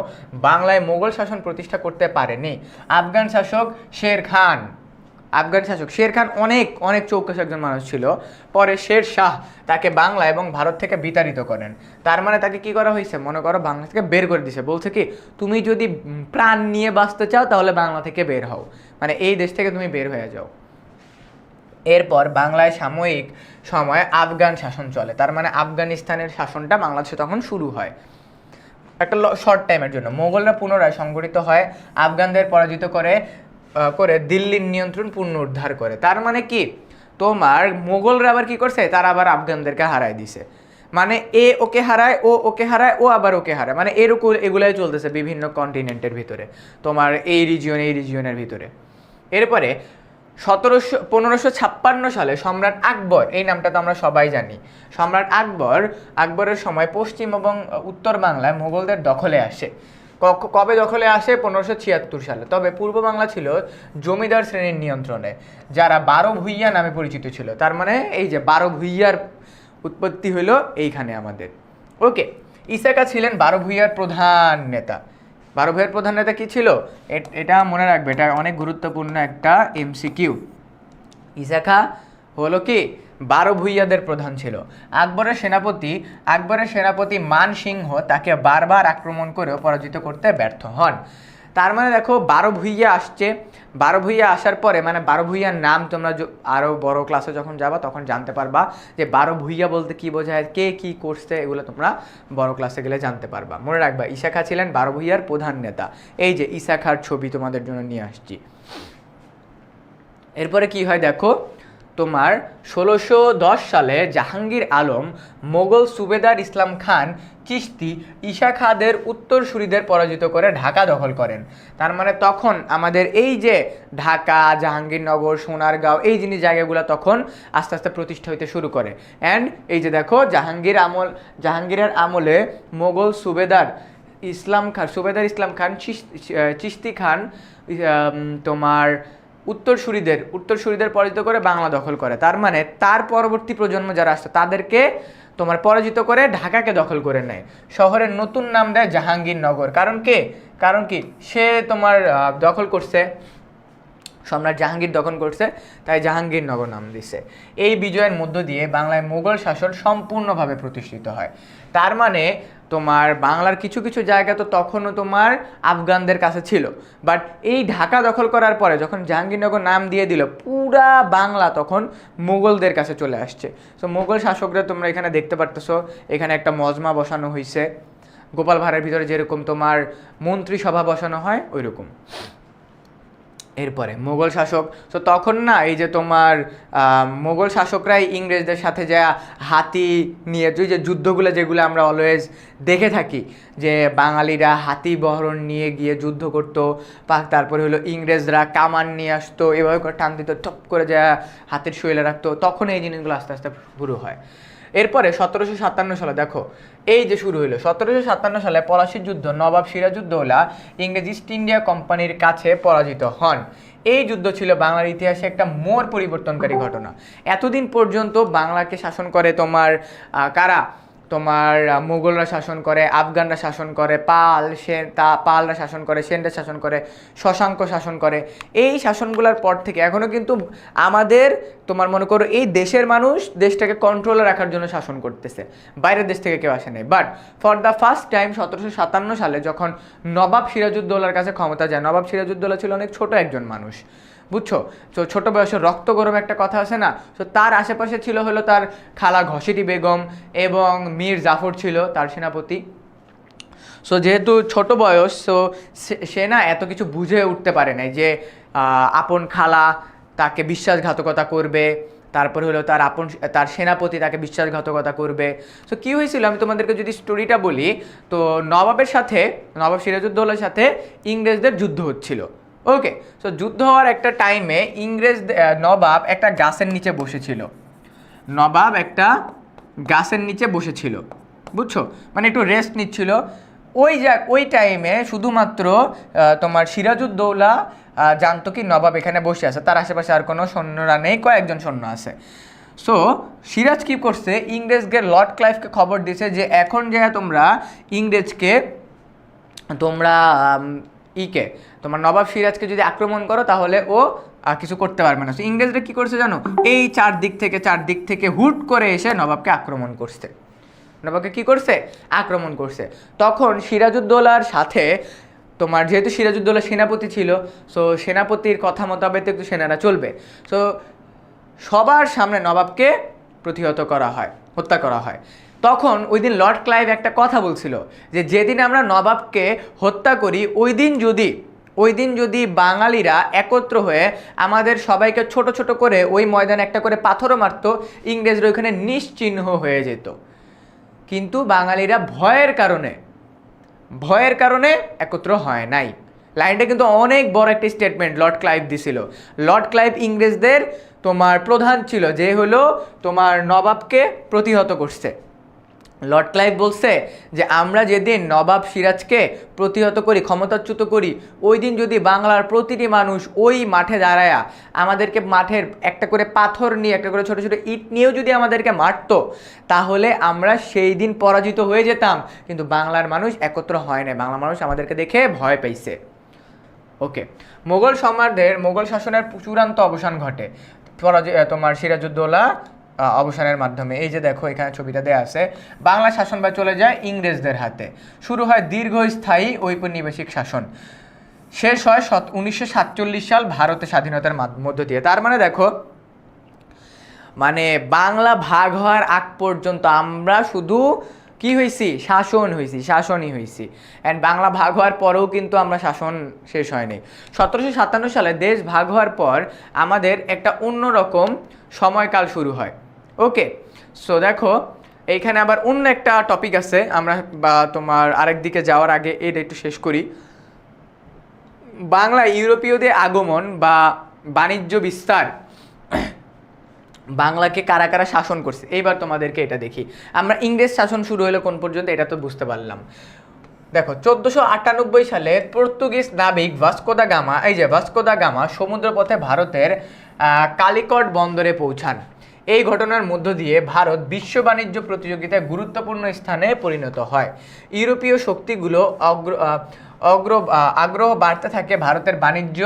বাংলায় মোগল শাসন প্রতিষ্ঠা করতে পারেনি। আফগান শাসক শের খান অনেক চৌকস একজন মানুষ ছিল। পরে শের শাহ তাকে বাংলা এবং ভারত থেকে বিতাড়িত করেন। তার মানে তাকে কি করা হয়েছে, মনে করো বাংলা থেকে বের করে দিছে। বলছে কি, তুমি যদি প্রাণ নিয়ে বাঁচতে চাও তাহলে বাংলা থেকে বের হও, মানে এই দেশ থেকে তুমি বের হয়ে যাও। এরপর বাংলায় সাময়িক সময় আফগান শাসন চলে। তার মানে আফগানিস্তানের শাসনটা বাংলাদেশে তখন শুরু হয় একটা শর্ট টাইমের জন্য। মোগলরা পুনরায় সংগঠিত হয়, আফগানদের পরাজিত করে দিল্লির নিয়ন্ত্রণ পুনরুদ্ধার করে। তার মানে কি, তোমার মোগলরা আবার কি করছে, তারা আবার আফগানদেরকে হারায় দিছে। মানে এ ওকে হারায়, ও ওকে হারায়, ও আবার ওকে হারায়, মানে এরকম এগুলাই চলতেছে বিভিন্ন কন্টিনেন্টের ভিতরে, তোমার এই রিজিয়নের ভিতরে। এরপরে 1556 সালে সম্রাট আকবর, এই নামটা তো আমরা সবাই জানি, সম্রাট আকবরের সময় পশ্চিম এবং উত্তর বাংলায় মোগলদের দখলে আসে। কবে দখলে আসে, 1576 সালে। তবে পূর্ব বাংলা ছিল জমিদার শ্রেণীর নিয়ন্ত্রণে, যারা 12 ভূঁইয়া নামে পরিচিত ছিল। তার মানে এই যে 12 ভূঁইয়ার উৎপত্তি হইল এইখানে আমাদের। ওকে, ঈসা খাঁ ছিলেন 12 ভূঁইয়ার প্রধান নেতা। 12 ভূঁইয়ার প্রধান নেতা কি ছিল, এটা মনে রাখবে, এটা অনেক গুরুত্বপূর্ণ একটা MCQ। ঈসা খাঁ হলো কি 12 ভূঁইয়াদের প্রধান ছিল। আকবরের সেনাপতি মান সিংহ তাকে বারবার আক্রমণ করেও পরাজিত করতে ব্যর্থ হন। তার মানে দেখো 12 ভূঁইয়া আসছে, 12 ভূঁইয়া আসার পরে মানে 12 ভূঁইয়ার নাম তোমরা আরও বড় ক্লাসে যখন যাবা তখন জানতে পারবা যে 12 ভূঁইয়া বলতে কি বোঝায়, কে কি করছে, এগুলো তোমরা বড় ক্লাসে গেলে জানতে পারবা। মনে রাখবা ঈসা খাঁ ছিলেন 12 ভূঁইয়ার প্রধান নেতা। এই যে ঈসা খাঁর ছবি তোমাদের জন্য নিয়ে আসছি। এরপরে কি হয় দেখো, তোমার 1610 সালে জাহাঙ্গীর আলম মোগল সুবেদার ইসলাম খান চিশতি ঈসা খাঁদের উত্তরসূরিদের পরাজিত করে ঢাকা দখল করেন। তার মানে তখন আমাদের এই যে ঢাকা, জাহাঙ্গীরনগর, সোনারগাঁও, এই জায়গাগুলো তখন আস্তে আস্তে প্রতিষ্ঠা হইতে শুরু করে। অ্যান্ড এই যে দেখো জাহাঙ্গীরের আমলে মোগল সুবেদার ইসলাম খান চিশতি খান তোমার উত্তরসূরিদের পরাজিত করে বাংলা দখল করে। তার মানে তার পরবর্তী প্রজন্ম যারা আসছে তাদেরকে তোমার পরাজিত করে ঢাকাকে দখল করে নেয়। শহরের নতুন নাম দেয় জাহাঙ্গীরনগর। কারণ কি সে তোমার দখল করছে সম্রাট জাহাঙ্গীর দখল করছে, তাই জাহাঙ্গীরনগর নাম দিছে। এই বিজয়ের মধ্য দিয়ে বাংলায় মুঘল শাসন সম্পূর্ণভাবে প্রতিষ্ঠিত হয়। তার মানে তোমার বাংলার কিছু কিছু জায়গা তো তখনও তোমার আফগানদের কাছে ছিল, বাট এই ঢাকা দখল করার পরে যখন জাহাঙ্গীরনগর নাম দিয়ে দিল, পুরা বাংলা তখন মুঘলদের কাছে চলে আসছে। সো মুঘল শাসকরা তোমরা এখানে দেখতে পারতেছো, এখানে একটা মজমা বসানো হয়েছে, গোপাল ভাঁড়ের ভিতরে যেরকম তোমার মন্ত্রিসভা বসানো হয় ওই রকম। এরপরে মোগল শাসক, তো তখন না এই যে তোমার মোগল শাসকরাই ইংরেজদের সাথে যা হাতি নিয়ে যে যুদ্ধগুলো যেগুলো আমরা অলওয়েজ দেখে থাকি, যে বাঙালিরা হাতি বহরণ নিয়ে গিয়ে যুদ্ধ করতো, তারপরে হলো ইংরেজরা কামান নিয়ে আসতো, এভাবে করে টান দিত, টপ করে যা হাতের শৈলে রাখতো, তখন এই জিনিসগুলো আস্তে আস্তে শুরু হয়। এরপরে 1757 সালে দেখো এই যে শুরু হলো, 1757 সালে পলাশির যুদ্ধ, নবাব সিরাজউদ্দৌলা ইংরেজ ইস্ট ইন্ডিয়া কোম্পানির কাছে পরাজিত হন। এই যুদ্ধ ছিল বাংলার ইতিহাসে একটা মোড় পরিবর্তনকারী ঘটনা। এতদিন পর্যন্ত বাংলাকে শাসন করে তোমার কারা, তোমার মুঘলরা শাসন করে, আফগানরা শাসন করে, পালরা শাসন করে, সেনরা শাসন করে, শশাঙ্ক শাসন করে। এই শাসনগুলোর পর থেকে এখনও কিন্তু আমাদের তোমার মনে করো এই দেশের মানুষ দেশটাকে কন্ট্রোলে রাখার জন্য শাসন করতেছে, বাইরের দেশ থেকে কেউ আসে নাই। But for the first time 1757 সালে যখন নবাব সিরাজউদ্দৌলার কাছে ক্ষমতা যায়, নবাব সিরাজউদ্দৌলা ছিল অনেক ছোট একজন মানুষ, বুঝছো? তো ছোটো বয়সে রক্ত গরম একটা কথা আছে না, তো তার আশেপাশে ছিল হলো তার খালা ঘসেটি বেগম এবং মীর জাফর ছিল তার সেনাপতি। সো যেহেতু ছোট বয়স, সো সে না এত কিছু বুঝে উঠতে পারে নাই যে আপন খালা তাকে বিশ্বাসঘাতকতা করবে, তারপরে হলো তার সেনাপতি তাকে বিশ্বাসঘাতকতা করবে। সো কী হয়েছিল আমি তোমাদেরকে যদি স্টোরিটা বলি, তো নবাব সিরাজউদ্দৌলার সাথে ইংরেজদের যুদ্ধ হচ্ছিল। ওকে, সো যুদ্ধ হওয়ার একটা টাইমে নবাব একটা গাছের নিচে বসেছিল, বুঝছো, মানে একটু রেস্ট নিচ্ছিল। ওই টাইমে শুধুমাত্র তোমার সিরাজউদ্দৌলা জানতো কি নবাব এখানে বসে আছে, তার আশেপাশে আর কোনো সৈন্যরা নেই, কয়েকজন সৈন্য আছে। সো সিরাজ কী করছে, ইংরেজকে লর্ড ক্লাইভকে খবর দিয়েছে যে এখন যে তোমরা ইংরেজকে তোমার নবাব সিরাজকে যদি আক্রমণ করো তাহলে ও কিছু করতে পারবে না। ইংরেজরা কি করছে জানো, এই চারদিক থেকে হুট করে এসে নবাবকে আক্রমণ করছে। তখন সিরাজউদ্দৌলার সাথে তোমার যেহেতু সিরাজউদ্দৌলা সেনাপতি ছিল, সো সেনাপতির কথা মোতাবেক একটু সেনারা চলবে। সো সবার সামনে নবাবকে হত্যা করা হয়। তখন ওই দিন লর্ড ক্লাইভ একটা কথা বলছিল যে যেদিন আমরা নবাবকে হত্যা করি ওই দিন যদি বাঙালিরা একত্র হয়ে আমাদের সবাইকে ছোট ছোট করে ওই ময়দানে একটা করে পাথরও মারতো, ইংরেজরা ওইখানে নিশ্চিহ্ন হয়ে যেত। কিন্তু বাঙালিরা ভয়ের কারণে একত্র হয় নাই। লাইনটা কিন্তু অনেক বড় একটা স্টেটমেন্ট লর্ড ক্লাইভ দিছিল। লর্ড ক্লাইভ ইংরেজদের তোমার প্রধান ছিল, যে হলো তোমার নবাবকে প্রতিহত করছে। লর্ড ক্লাইভ বলছে যে আমরা যেদিন নবাব সিরাজকে প্রতিহত করি, ক্ষমতাচ্যুত করি, ওই দিন যদি বাংলার প্রতিটি মানুষ ওই মাঠে দাঁড়ায়া আমাদেরকে মাঠের একটা করে পাথর নিয়ে, একটা করে ছোটো ছোটো ইট নিয়েও যদি আমাদেরকে মারতো, তাহলে আমরা সেই দিন পরাজিত হয়ে যেতাম। কিন্তু বাংলার মানুষ একত্র হয় না, বাংলার মানুষ আমাদেরকে দেখে ভয় পাইছে। ওকে, মোগল শাসনের চূড়ান্ত অবসান ঘটে তোমার সিরাজউদ্দৌলা অবসানের মাধ্যমে। এই যে দেখো এখানে ছবিটা দেওয়া আছে, বাংলা শাসনভার চলে যায় ইংরেজদের হাতে, শুরু হয় দীর্ঘস্থায়ী ঔপনিবেশিক শাসন, শেষ হয় 1947 সাল ভারতের স্বাধীনতার মধ্য দিয়ে। তার মানে দেখো, মানে বাংলা ভাগ হওয়ার আগ পর্যন্ত আমরা শুধু কি হয়েছি, শাসনই হয়েছি। অ্যান্ড বাংলা ভাগ হওয়ার পরেও কিন্তু আমরা শাসন শেষ হয়নি। 1757 সালে দেশ ভাগ হওয়ার পর আমাদের একটা অন্যরকম সময়কাল শুরু হয়। ওকে, সো দেখো এইখানে আবার অন্য একটা টপিক আছে, আমরা তোমার আরেক দিকে যাওয়ার আগে এটা একটু শেষ করি। বাংলা ইউরোপীয়দের আগমন বা বাণিজ্য বিস্তার, বাংলাকে কারা কারা শাসন করছে এইবার তোমাদেরকে এটা দেখি। আমরা ইংরেজ শাসন শুরু হলো কোন পর্যন্ত এটা তো বুঝতে পারলাম। দেখো 1498 সালে পর্তুগিজ নাবিক ভাস্কো দা গামা সমুদ্রপথে ভারতের কালিকট বন্দরে পৌঁছান। এই ঘটনার মধ্য দিয়ে ভারত বিশ্ব বাণিজ্য প্রতিযোগিতায় গুরুত্বপূর্ণ স্থানে পরিণত হয়। ইউরোপীয় শক্তিগুলো আগ্রহ বাড়তে থাকে ভারতের বাণিজ্য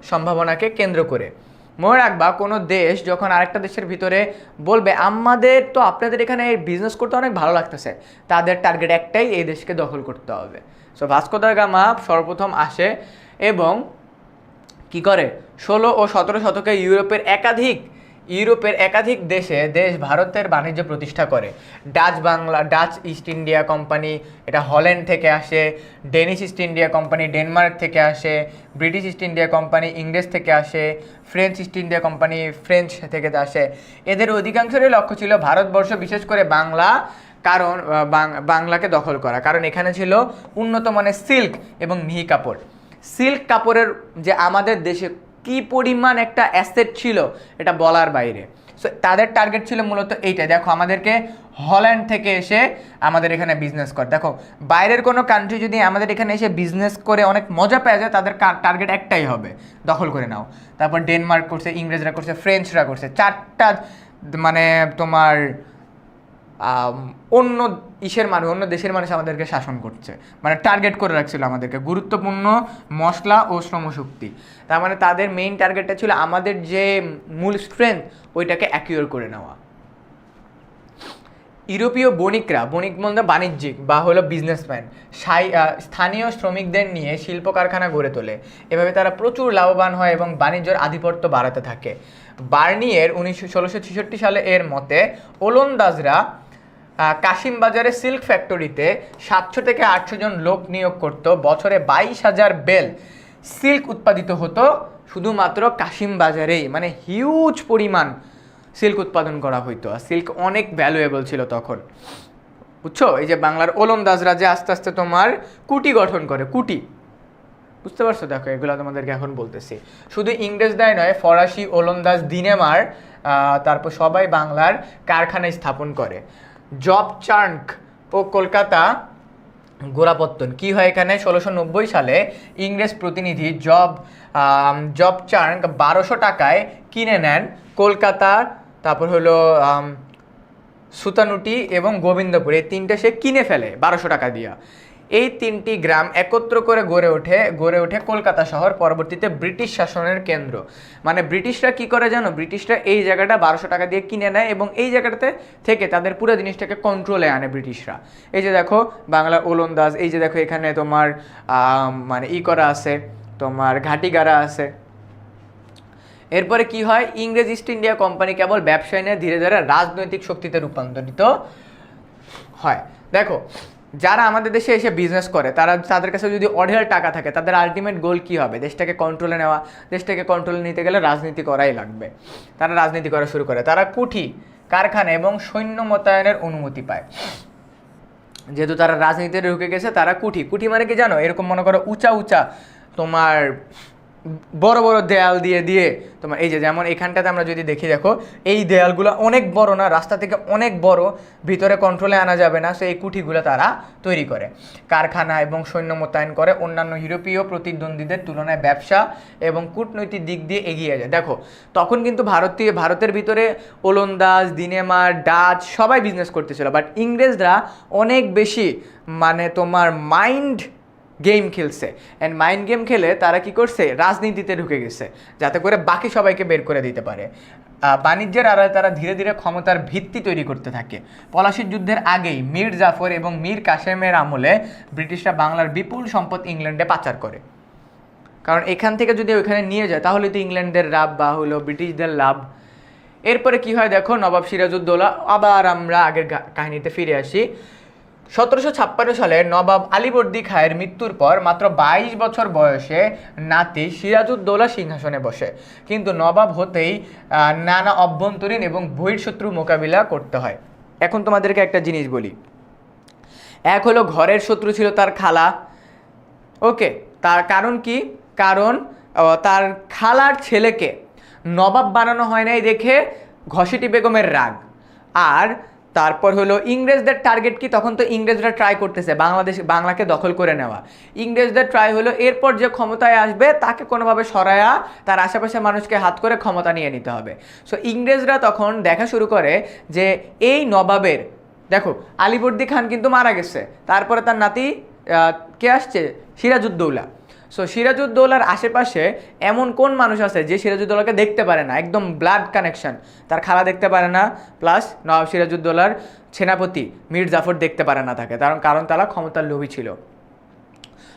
সম্ভাবনাকে কেন্দ্র করে। মনে রাখবা, কোনো দেশ যখন আরেকটা দেশের ভিতরে বলবে আমাদের তো আপনাদের এখানে বিজনেস করতে অনেক ভালো লাগতেছে, তাদের টার্গেট একটাই, এই দেশকে দখল করতে হবে। সো ভাস্কো দা গামা সর্বপ্রথম আসে এবং কি করে 16 ও 17 শতকে ইউরোপের একাধিক দেশ ভারতের বাণিজ্য প্রতিষ্ঠা করে। ডাচ ইস্ট ইন্ডিয়া কোম্পানি, এটা হল্যান্ড থেকে আসে। Danish east India company Denmark থেকে আসে। ব্রিটিশ ইস্ট ইন্ডিয়া কোম্পানি ইংরেজ থেকে আসে। French east India company French থেকে আসে। এদের অধিকাংশেরই লক্ষ্য ছিল ভারতবর্ষ, বিশেষ করে বাংলা, কারণ বাংলাকে দখল করা, কারণ এখানে ছিল উন্নত মানের সিল্ক এবং মিহি কাপড়। সিল্ক কাপড়ের যে আমাদের দেশে কি পরিমাণ একটা অ্যাসেট ছিল এটা বলার বাইরে। সো তাদের টার্গেট ছিল মূলত এইটা। দেখো, আমাদেরকে হল্যান্ড থেকে এসে আমাদের এখানে বিজনেস করে, দেখো বাইরের কোনো কান্ট্রি যদি আমাদের এখানে এসে বিজনেস করে অনেক মজা পেয়ে যায়, তাদের টার্গেট একটাই হবে, দখল করে নাও। তারপর ডেনমার্ক করছে, ইংরেজরা করছে, ফ্রেঞ্চরা করছে, চারটা মানে তোমার অন্য দেশের মানুষ আমাদেরকে শাসন করছে, মানে টার্গেট করে রাখছিল আমাদেরকে গুরুত্বপূর্ণ মশলা ও শ্রমশক্তি। তার মানে তাদের মেইন টার্গেটটা ছিল আমাদের যে মূল স্ট্রেংথ ওইটাকে অ্যাকিউর করে নেওয়া। ইউরোপীয় বণিক বলতে বাণিজ্যিক বা হলো বিজনেসম্যান, স্থানীয় শ্রমিকদের নিয়ে শিল্প কারখানা গড়ে তোলে। এভাবে তারা প্রচুর লাভবান হয় এবং বাণিজ্যের আধিপত্য বাড়াতে থাকে। বার্নিয়ের 1666 সালে এর মতে ওলন্দাজরা কাশিম বাজারে সিল্ক ফ্যাক্টরিতে 700 থেকে 800 জন লোক নিয়োগ করত। বছরে 22,000 বেল সিল্ক উৎপাদিত হতো শুধুমাত্র কাশিম বাজারেই, মানে হিউজ পরিমাণ সিল্ক উৎপাদন করা হইতো। আর সিল্ক অনেক ভ্যালুয়েবল ছিল তখন, বুঝছো? এই যে বাংলার ওলন্দাজরা যে আস্তে আস্তে তোমার কুটি গঠন করে, কুটি, বুঝতে পারছো? দেখো এগুলো তোমাদেরকে এখন বলতেছি। শুধু ইংরেজরাই নয়, ফরাসি, ওলন্দাজ, দিনেমার, তারপর সবাই বাংলার কারখানায় স্থাপন করে। জব চার্নক ও কলকাতা গোড়াপত্তন কি হয় এখানে? 1690 সালে ইংরেজ প্রতিনিধি জব চার্নক 1200 টাকায় কিনে নেন কলকাতার, তারপর হলো সুতানুটি এবং গোবিন্দপুর, এই তিনটে সে কিনে ফেলে 1200 টাকা দিয়া। এই তিনটি গ্রাম একত্র করে গড়ে ওঠে কলকাতা শহর, পরবর্তীতে ব্রিটিশ শাসনের কেন্দ্র। মানে ব্রিটিশরা কি করে জানো? ব্রিটিশরা এই জায়গাটা 1200 টাকা দিয়ে কিনে নেয় এবং এই জায়গাটাতে থেকে তাদের পুরো জিনিসটাকে কন্ট্রোলে আনে ব্রিটিশরা। এই যে দেখো বাংলার ওলন্দাজ, এই যে দেখো এখানে তোমার মানে করা আছে, তোমার ঘাটিগাড়া আছে। এরপরে কি হয়? ইংরেজ ইস্ট ইন্ডিয়া কোম্পানি কেবল ব্যবসায় নিয়ে ধীরে ধীরে রাজনৈতিক শক্তিতে রূপান্তরিত হয়। দেখো, যারা আমাদের দেশে এসে বিজনেস করে তাদের কাছে যদি অঢেল টাকা থাকে, তাদের আলটিমেট গোল কি হবে? দেশটাকে কন্ট্রোলে নেওয়া। দেশটাকে কন্ট্রোলে নিতে গেলে রাজনীতি করাই লাগবে। তারা রাজনীতি করা শুরু করে, তারা কুঠি, কারখানা এবং সৈন্য মোতায়েনের অনুমতি পায়। যেহেতু তারা রাজনীতিতে ঢুকে গেছে, তারা কুঠি মানে কি জানো? এরকম মনে করো উঁচা তোমার বড় বড় দেয়াল দিয়ে তোমার এই যে যেমন এখানটাতে আমরা যদি দেখি, দেখো এই দেয়ালগুলো অনেক বড় না, রাস্তা থেকে অনেক বড়, ভিতরে কন্ট্রোলে আনা যাবে না। সো এই কুঠিগুলো তারা তৈরি করে, কারখানা এবং সৈন্য মোতায়েন করে, অন্যান্য ইউরোপীয় প্রতিদ্বন্দ্বীদের তুলনায় ব্যবসা এবং কূটনৈতিক দিক দিয়ে এগিয়ে যায়। দেখো তখন কিন্তু ভারতের ভিতরে ওলন্দাজ, দিনেমার, ডাচ সবাই বিজনেস করতেছিল, বাট ইংরেজরা অনেক বেশি মানে তোমার মাইন্ড গেম খেলছে। অ্যান্ড মাইন্ড গেম খেলে তারা কি করছে? রাজনীতিতে ঢুকে গেছে, যাতে করে বাকি সবাইকে বের করে দিতে পারে। বাণিজ্যের আড়ালে তারা ধীরে ধীরে ক্ষমতার ভিত্তি তৈরি করতে থাকে। পলাশির যুদ্ধের আগেই মীর জাফর এবং মীর কাসেমের আমলে ব্রিটিশরা বাংলার বিপুল সম্পদ ইংল্যান্ডে পাচার করে, কারণ এখান থেকে যদি ওইখানে নিয়ে যায় তাহলে তো ইংল্যান্ডের লাভ বা হলো ব্রিটিশদের লাভ। এরপরে কি হয় দেখো, নবাব সিরাজউদ্দৌলা, আবার আমরা আগের কাহিনীতে ফিরে আসি। 1756 সালে নবাব আলীবর্দী খাঁয়ের মৃত্যুর পর মাত্র 22 বছর বয়সে নাতি সিরাজউদ্দৌলা সিংহাসনে বসে, কিন্তু নবাব হতেই নানা অভ্যন্তরীণ এবং বহিঃশত্রু মোকাবিলা করতে হয়। এখন তোমাদেরকে একটা জিনিস বলি, এক হলো ঘরের শত্রু ছিল তার খালা, ওকে, তার কারণ কি? কারণ তার খালার ছেলেকে নবাব বানানো হয় নাই দেখে ঘসেটি বেগমের রাগ, আর তারপর হলো ইংরেজদের টার্গেট কি, তখন তো ইংরেজরা ট্রাই করতেছে বাংলাকে দখল করে নেওয়া। ইংরেজদের ট্রাই হলো এরপর যে ক্ষমতায় আসবে তাকে কোনোভাবে সরায়া তার আশেপাশে মানুষকে হাত করে ক্ষমতা নিয়ে নিতে হবে। সো ইংরেজরা তখন দেখা শুরু করে যে এই নবাবের, দেখো আলীবর্দী খান কিন্তু মারা গেছে, তারপরে তার নাতি কে আসছে, সিরাজউদ্দৌলা। সো সিরাজউদ্দৌলার আশেপাশে এমন কোন মানুষ আছে যে সিরাজউদ্দৌলাকে দেখতে পারে না, একদম ব্লাড কানেকশন, তার খালা দেখতে পারে না, প্লাস নবাব সিরাজউদ্দৌলার সেনাপতি মীর জাফর দেখতে পারে না তাকে, কারণ তারা ক্ষমতার লোভী ছিল।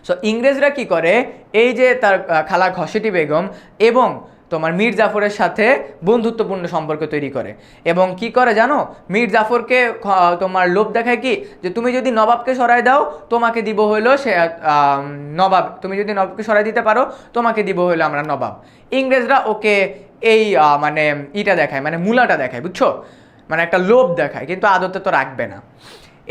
সো ইংরেজরা কি করে, এই যে তার খালা ঘসেটি বেগম এবং তোমার মীর জাফরের সাথে বন্ধুত্বপূর্ণ সম্পর্ক তৈরি করে, এবং কি করে জানো, মীর জাফরকে তোমার লোভ দেখায় কি, যে তুমি যদি নবাবকে সরাই দাও তোমাকে দিব হইলো সে নবাব, তুমি যদি নবাবকে সরাই দিতে পারো তোমাকে দিব হইলো আমরা নবাব। ইংরেজরা ওকে এই মানে ইটা দেখায়, মানে মূলাটা দেখায়, বুঝছো, মানে একটা লোভ দেখায়, কিন্তু আদতে তো রাখবে না।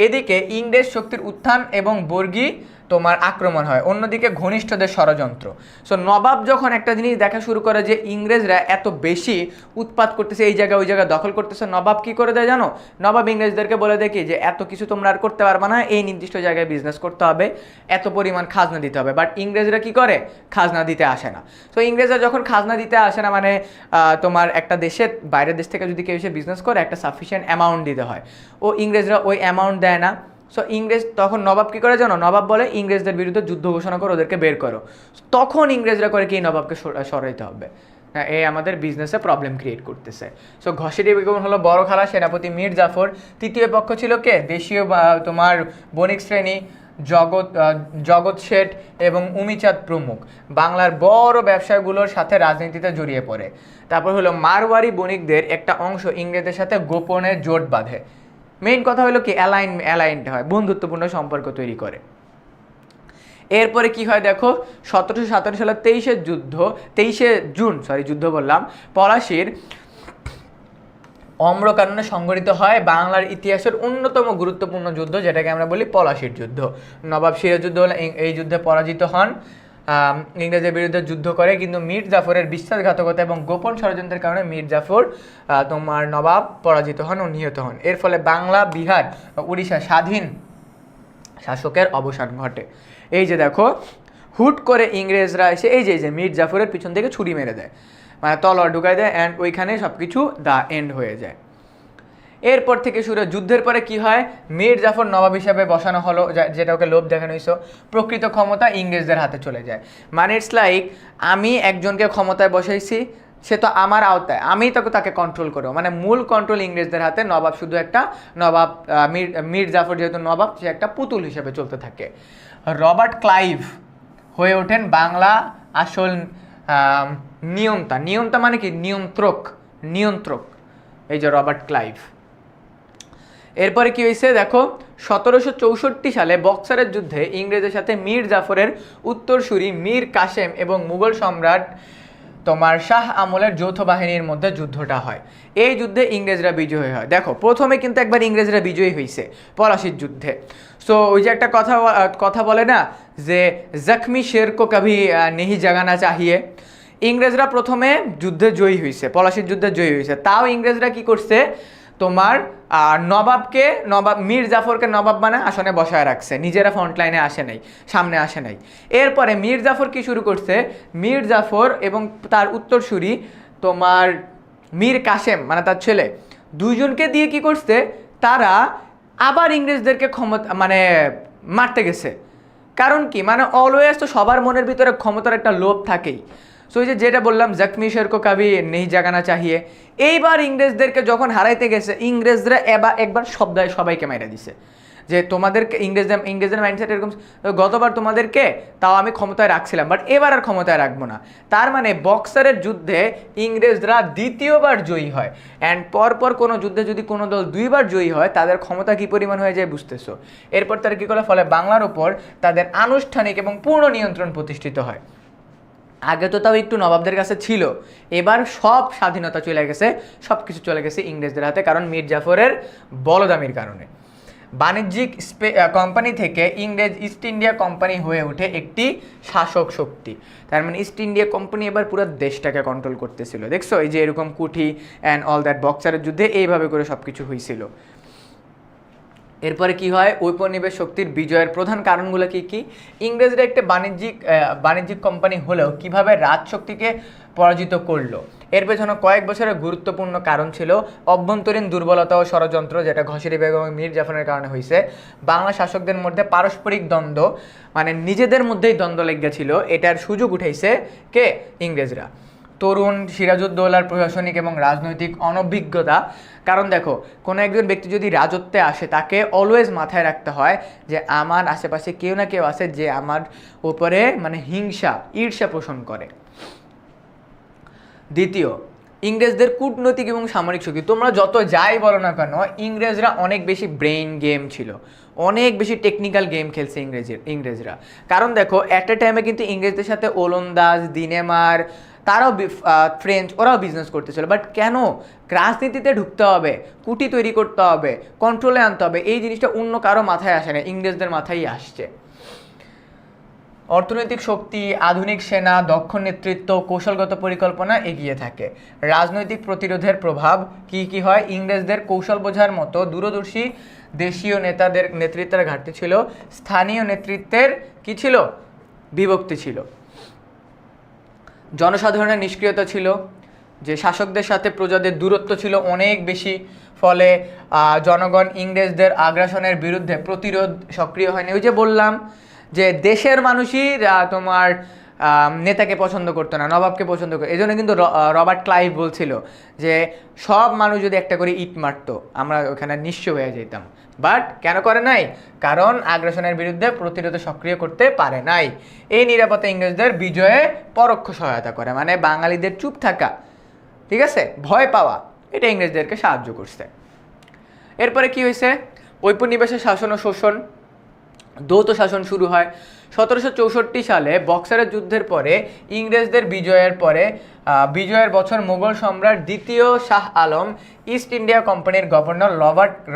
এদিকে ইংরেজ শক্তির উত্থান এবং বর্গী তোমার আক্রমণ হয়, অন্যদিকে ঘনিষ্ঠদের ষড়যন্ত্র। সো নবাব যখন একটা জিনিস দেখা শুরু করে যে ইংরেজরা এত বেশি উৎপাত করতেছে, এই জায়গা ওই জায়গা দখল করতেছে, নবাব কি করে দেয় জানো, নবাব ইংরেজদেরকে বলে দেখি যে এত কিছু তোমরা আর করতে পারবে না, এই নির্দিষ্ট জায়গায় বিজনেস করতে হবে, এত পরিমাণ খাজনা দিতে হবে। বাট ইংরেজরা কি করে, খাজনা দিতে আসে না। সো ইংরেজরা যখন খাজনা দিতে আসে না, মানে তোমার একটা দেশের বাইরের দেশ থেকে যদি কেউ এসে বিজনেস করে একটা সাফিসিয়েন্ট অ্যামাউন্ট দিতে হয়, ও ইংরেজরা ওই অ্যামাউন্ট দেয় না। সো ইংরেজ তখন নবাব কী করে জানো, নবাব বলে ইংরেজদের বিরুদ্ধে যুদ্ধ ঘোষণা করে ওদেরকে বের করো। তখন ইংরেজরা করে কি, নবাবকে সরাইতে হবে, এই আমাদের বিজনেসে প্রবলেম ক্রিয়েট করতেছে। সো ঘসেটি বেগম হলো বড় খালা, সেনাপতি মীর জাফর, তৃতীয় পক্ষ ছিল কে, দেশীয় তোমার বণিক শ্রেণী জগৎ শেঠ এবং উমিচাঁদ প্রমুখ বাংলার বড় ব্যবসায়গুলোর সাথে রাজনীতিতে জড়িয়ে পড়ে। তারপর হলো মারওয়ারি বণিকদের একটা অংশ ইংরেজদের সাথে গোপনে জোট বাঁধে। মেইন কথা হলো কি, অ্যালাইন্ড হয়, বন্ধুত্বপূর্ণ সম্পর্ক তৈরি করে। এরপরে কি হয় দেখো, 1757 সালের 23শে জুন পলাশীর অম্রকাননে সংঘটিত হয় বাংলার ইতিহাসের অন্যতম গুরুত্বপূর্ণ যুদ্ধ, যেটাকে আমরা বলি পলাশীর যুদ্ধ। নবাব সিরাজউদ্দৌলা এই যুদ্ধে পরাজিত হন, ইংরেজের বিরুদ্ধে যুদ্ধ করে, কিন্তু মীর জাফরের বিশ্বাসঘাতকতা এবং গোপন ষড়যন্ত্রের কারণে মীর জাফর তোমার নবাব পরাজিত হন ও নিহত হন। এর ফলে বাংলা, বিহার, উড়িষ্যা স্বাধীন শাসকের অবসান ঘটে। এই যে দেখো, হুট করে ইংরেজরা এসে এই যে মীর জাফরের পিছন থেকে ছুরি মেরে দেয়, মানে তলোয়ার ঢুকাই দেয়, অ্যান্ড ওইখানে সব কিছু দা এন্ড হয়ে যায়। এরপর থেকে শুরু যুদ্ধের পরে কি হয়, মীর জাফর নবাব হিসাবে বসানো হলো, যেটা ওকে লোভ দেখানো হয়েছে, প্রকৃত ক্ষমতা ইংরেজদের হাতে চলে যায়। মানে ইটস লাইক আমি একজনকে ক্ষমতায় বসাইছি, সে তো আমার আওতায়, আমি তাকে কন্ট্রোল করবো, মানে মূল কন্ট্রোল ইংরেজদের হাতে, নবাব শুধু একটা নবাব, মীর জাফর যেহেতু নবাব, সে একটা পুতুল হিসেবে চলতে থাকে। রবার্ট ক্লাইভ হয়ে ওঠেন বাংলা আসল নিয়ন্তা মানে কি, নিয়ন্ত্রক, এই যে রবার্ট ক্লাইভ। এরপরে কি হয়েছে দেখো, 1764 সালে বক্সারের যুদ্ধে ইংরেজের সাথে মীর জাফরের উত্তরসূরি মীর কাসেম এবং মুঘল সম্রাট তোমার শাহ আমলের যৌথ বাহিনীর মধ্যে যুদ্ধটা হয়। এই যুদ্ধে ইংরেজরা বিজয়ী হয়। দেখো প্রথমে কিন্তু একবার ইংরেজরা বিজয়ী হয়েছে পলাশীর যুদ্ধে। সো ওই যে একটা কথা বলে না যে জখমি শের কো কভি নেহি জাগানা চাহিয়ে, ইংরেজরা প্রথমে যুদ্ধে জয়ী হয়েছে, পলাশীর যুদ্ধে জয়ী হয়েছে, তাও ইংরেজরা কি করছে, তোমার নবাব মীর জাফরকে নবাব বানায় আসনে বসায় রাখছে, নিজেরা ফ্রন্ট লাইনে আসে নাই, সামনে আসে নাই। এরপরে মীর জাফর কি শুরু করছে, মীর জাফর এবং তার উত্তরসূরি তোমার মীর কাসেম মানে তার ছেলে, দুইজনকে দিয়ে কি করছে, তারা আবার ইংরেজদেরকে মানে মারতে গেছে। কারণ কি, মানে অলওয়েজ তো সবার মনের ভিতরে ক্ষমতার একটা লোভ থাকেই। সো এই যেটা বললাম জখমি শের কো কভি নেহি জাগানা চাহিয়ে, এইবার ইংরেজদেরকে যখন হারাইতে গেছে, ইংরেজরা একবার সবাইকে মাইরা দিছে, যে তোমাদেরকে ইংরেজদের মাইন্ডসেট এরকম, গতবার তোমাদেরকে তাও আমি ক্ষমতায় রাখছিলাম, বাট এবার আর ক্ষমতায় রাখবো না। তার মানে বক্সারের যুদ্ধে ইংরেজরা দ্বিতীয়বার জয়ী হয়, অ্যান্ড পরপর কোনো যুদ্ধে যদি কোনো দল দুইবার জয়ী হয়, তাদের ক্ষমতা কী পরিমাণ হয়ে যায় বুঝতেছো। এরপর তারা কী করে, ফলে বাংলার ওপর তাদের আনুষ্ঠানিক এবং পূর্ণ নিয়ন্ত্রণ প্রতিষ্ঠিত হয়। আগে তো তাও একটু নবাবদের কাছে ছিল, এবার সব স্বাধীনতা চলে গেছে, সব কিছু চলে গেছে ইংরেজদের হাতে, কারণ মীর জাফরের বলদামির কারণে। বাণিজ্যিক কোম্পানি থেকে ইংরেজ ইস্ট ইন্ডিয়া কোম্পানি হয়ে ওঠে একটি শাসক শক্তি। তার মানে ইস্ট ইন্ডিয়া কোম্পানি এবার পুরো দেশটাকে কন্ট্রোল করতেছিল। দেখছো এই যে এরকম কুঠি অ্যান্ড অল দ্যাট, বক্সারের যুদ্ধে এইভাবে করে সব কিছু হয়েছিল। এরপরে কি হয়, ঔপনিবেশ শক্তির বিজয়ের প্রধান কারণগুলো কি কি? ইংরেজরা একটা বাণিজ্যিক কোম্পানি হলেও কিভাবে রাজশক্তিকে পরাজিত করলো, এর পেছনে কয়েক বছরের গুরুত্বপূর্ণ কারণ ছিল অভ্যন্তরীণ দুর্বলতা ও ষড়যন্ত্র, যেটা ঘসিরি বেগম এবং মীর জাফরের কারণে হয়েছে। বাংলা শাসকদের মধ্যে পারস্পরিক দ্বন্দ্ব, মানে নিজেদের মধ্যেই দ্বন্দ্ব লেগেছিল, এটার সুযোগ উঠাইছে কে? ইংরেজরা। তরুণ সিরাজউদ্দৌলার প্রশাসনিক এবং রাজনৈতিক অনভিজ্ঞতা, কারণ দেখো কোনো একজন ব্যক্তি যদি রাজত্বে আসে তাকে অলওয়েজ মাথায় রাখতে হয় যে আমার আশেপাশে কেউ না কেউ আছে যে আমার উপরে মানে হিংসা ঈর্ষা পোষণ করে। দ্বিতীয়, ইংরেজদের কূটনৈতিক এবং সামরিক শক্তি। তোমরা যত যাই বলো না কেন, ইংরেজরা অনেক বেশি ব্রেইন গেম ছিল, অনেক বেশি টেকনিক্যাল গেম খেলছে ইংরেজরা। কারণ দেখো একটা টাইমে কিন্তু ইংরেজদের সাথে ওলন্দাজ, দিনেমার, তারাও ফ্রেঞ্চ, ওরাও বিজনেস করতেছিল। বাট কেন রাজনীতিতে ঢুকতে হবে, কুটি তৈরি করতে হবে, কন্ট্রোলে আনতে হবে, এই জিনিসটা অন্য কারো মাথায় আসে না, ইংরেজদের মাথায় আসছে। অর্থনৈতিক শক্তি, আধুনিক সেনা, দক্ষ নেতৃত্ব, কৌশলগত পরিকল্পনা এগিয়ে থাকে। রাজনৈতিক প্রতিরোধের প্রভাব কি কি হয়? ইংরেজদের কৌশল বোঝার মতো দূরদর্শী দেশীয় নেতাদের নেতৃত্বের ঘাটতি ছিল। স্থানীয় নেতৃত্বের কি ছিল? বিভক্তি ছিল। জনসাধারণের নিষ্ক্রিয়তা ছিল, যে শাসকদের সাথে প্রজাদের দূরত্ব ছিল অনেক বেশি, ফলে জনগণ ইংরেজদের আগ্রাসনের বিরুদ্ধে প্রতিরোধ সক্রিয় হয়নি। ওই যে বললাম যে দেশের মানুষই তোমার নেতাকে পছন্দ করতো না, নবাবকে পছন্দ করতো। এই জন্য কিন্তু রবার্ট ক্লাইভ বলছিল যে সব মানুষ যদি একটা করে ইট মারতো আমরা ওখানে নিঃস্ব হয়ে যেতাম। বাট কেন করে নাই? কারণ আগ্রাসনের বিরুদ্ধে প্রতিরোধ সক্রিয় করতে পারে নাই। এই নিরাপত্তা ইংরেজদের বিজয়ে পরোক্ষ সহায়তা করে, মানে বাঙালিদের চুপ থাকা, ঠিক আছে, ভয় পাওয়া, এটা ইংরেজদেরকে সাহায্য করছে। এরপরে কি হয়েছে? ঔপনিবেশের শাসন ও শোষণ, দ্বৈত শাসন শুরু হয় 1764 সালে। বক্সারের যুদ্ধের পরে ইংরেজদের বিজয়ের বছর মুঘল সম্রাট দ্বিতীয় শাহ আলম ইস্ট ইন্ডিয়া কোম্পানির গভর্নর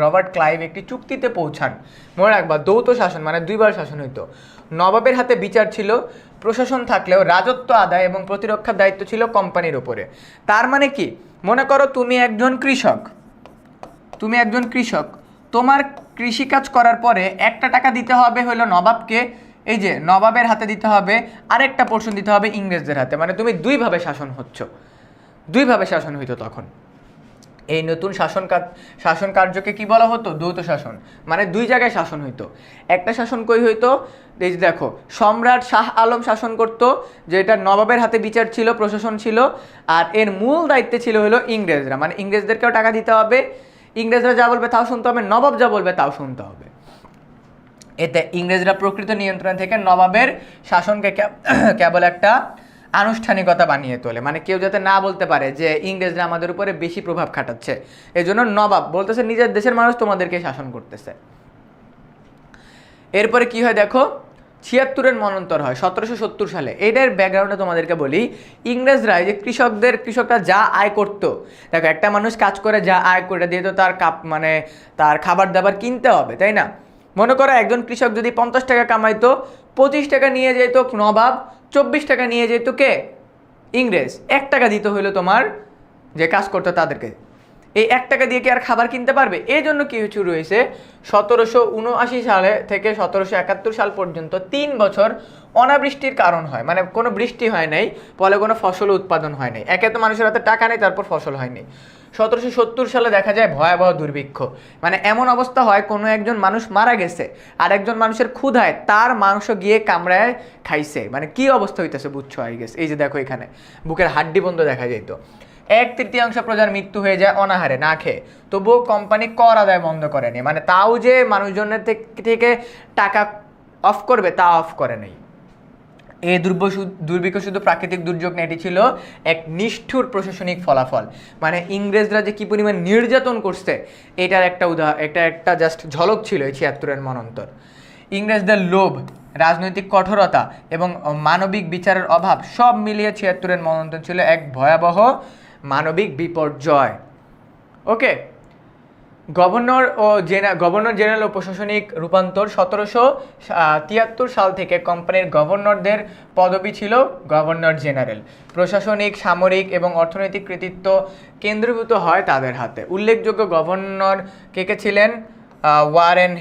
রবার্ট ক্লাইভ একটি চুক্তিতে পৌঁছান। মনে রাখবা, দ্বৈত শাসন মানে দুইবার শাসন হইতো। নবাবের হাতে বিচার ছিল, প্রশাসন থাকলেও রাজত্ব আদায় এবং প্রতিরক্ষার দায়িত্ব ছিল কোম্পানির উপরে। তার মানে কি? মনে করো তুমি একজন কৃষক, তোমার কৃষিকাজ করার পরে একটা টাকা দিতে হবে হলো নবাবকে, এই যে নবাবের হাতে দিতে হবে, আরেকটা পোর্শন দিতে হবে ইংরেজদের হাতে, মানে তুমি দুইভাবে শাসন হইতো তখন। এই নতুন শাসন কার্যকে কি বলা হতো? দ্বৈত শাসন, মানে দুই জায়গায় শাসন হইতো। একটা শাসন কই হইতো? এই যে দেখো, সম্রাট শাহ আলম শাসন করতো, যেটা নবাবের হাতে বিচার ছিল, প্রশাসন ছিল, আর এর মূল দায়িত্বে ছিল হলো ইংরেজরা, মানে ইংরেজদেরকেও টাকা দিতে হবে, ইংরেজরা যা বলবে তাও শুনতে হবে, নবাব যা বলবে তাও শুনতে হবে। এতে ইংরেজরা প্রকৃত নিয়ন্ত্রণ থেকে নবাবের শাসনকে কেবল একটা আনুষ্ঠানিকতা বানিয়ে তোলে, মানে কেউ যাতে না বলতে পারে যে ইংরেজরা আমাদের উপরে বেশি প্রভাব খাটাচ্ছে। এই জন্য নবাব বলতেছে নিজের দেশের মানুষ তোমাদেরকে শাসন করতেছে। এরপরে কি হয় দেখো, 76-এর মন্বন্তর হয় 1770 সালে। এটার ব্যাকগ্রাউন্ডে তোমাদেরকে বলি, ইংরেজরা যে কৃষকরা যা আয় করতো, দেখো একটা মানুষ কাজ করে যা আয় করে দিয়ে তো তার খাবার দাবার কিনতে হবে, তাই না? মনে করো একজন কৃষক যদি 50 টাকা কামাইতো, 25 টাকা নিয়ে যেত নবাব, 24 টাকা নিয়ে যেত কে? ইংরেজ। 1 টাকা দিতে হইলো তোমার যে কাজ করতো তাদেরকে। এই 1 টাকা দিয়ে কি আর খাবার কিনতে পারবে? এই জন্য কি শুরু হয়েছে, 1779 সালে থেকে 1771 সাল পর্যন্ত 3 বছর অনাবৃষ্টির কারণ হয়, মানে কোনো বৃষ্টি হয় নাই, ফলে কোনো ফসল উৎপাদন হয় নাই। একে তো মানুষের হাতে টাকা নেই, তারপর ফসল হয়নি। 1770 সালে দেখা যায় ভয়াবহ দুর্ভিক্ষ, মানে এমন অবস্থা হয় কোনো একজন মানুষ মারা গেছে আর একজন মানুষের ক্ষুধায় তার মাংস গিয়ে কামড়ায় খাইছে, মানে কি অবস্থা হইতেছে বুঝছো? আই গেস এই যে দেখো এখানে বুকের হাড্ডি বন্ধ দেখা যেত। 1/3 প্রজার মৃত্যু হয়ে যায় অনাহারে, না খেয়ে। তবুও কোম্পানি কর আদায় বন্ধ করেনি, মানে তাও যে মানুষজনের থেকে টাকা অফ করবে তা অফ করে নাই। এই দুর্ভিক্ষ শুধু প্রাকৃতিক দুর্যোগ না, এটি ছিল এক নিষ্ঠুর প্রশাসনিক ফলাফল। মানে ইংরেজরা যে কি পরিমাণ নির্যাতন করছে এটার একটা জাস্ট ঝলক ছিল এই 76-এর মন্বন্তর। ইংরেজদের লোভ, রাজনৈতিক কঠোরতা এবং মানবিক বিচারের অভাব সব মিলিয়ে 76-এর মন্বন্তর ছিল এক ভয়াবহ মানবিক বিপর্যয়। ওকে, গভর্নর জেনারেল ও প্রশাসনিক রূপান্তর 1773 সাল থেকে কোম্পানির গভর্নরদের পদবি ছিল গভর্নর জেনারেল। প্রশাসনিক, সামরিক এবং অর্থনৈতিক কৃতিত্ব কেন্দ্রীভূত হয় তাদের হাতে। উল্লেখযোগ্য গভর্নর কে ছিলেন? ওয়ারেন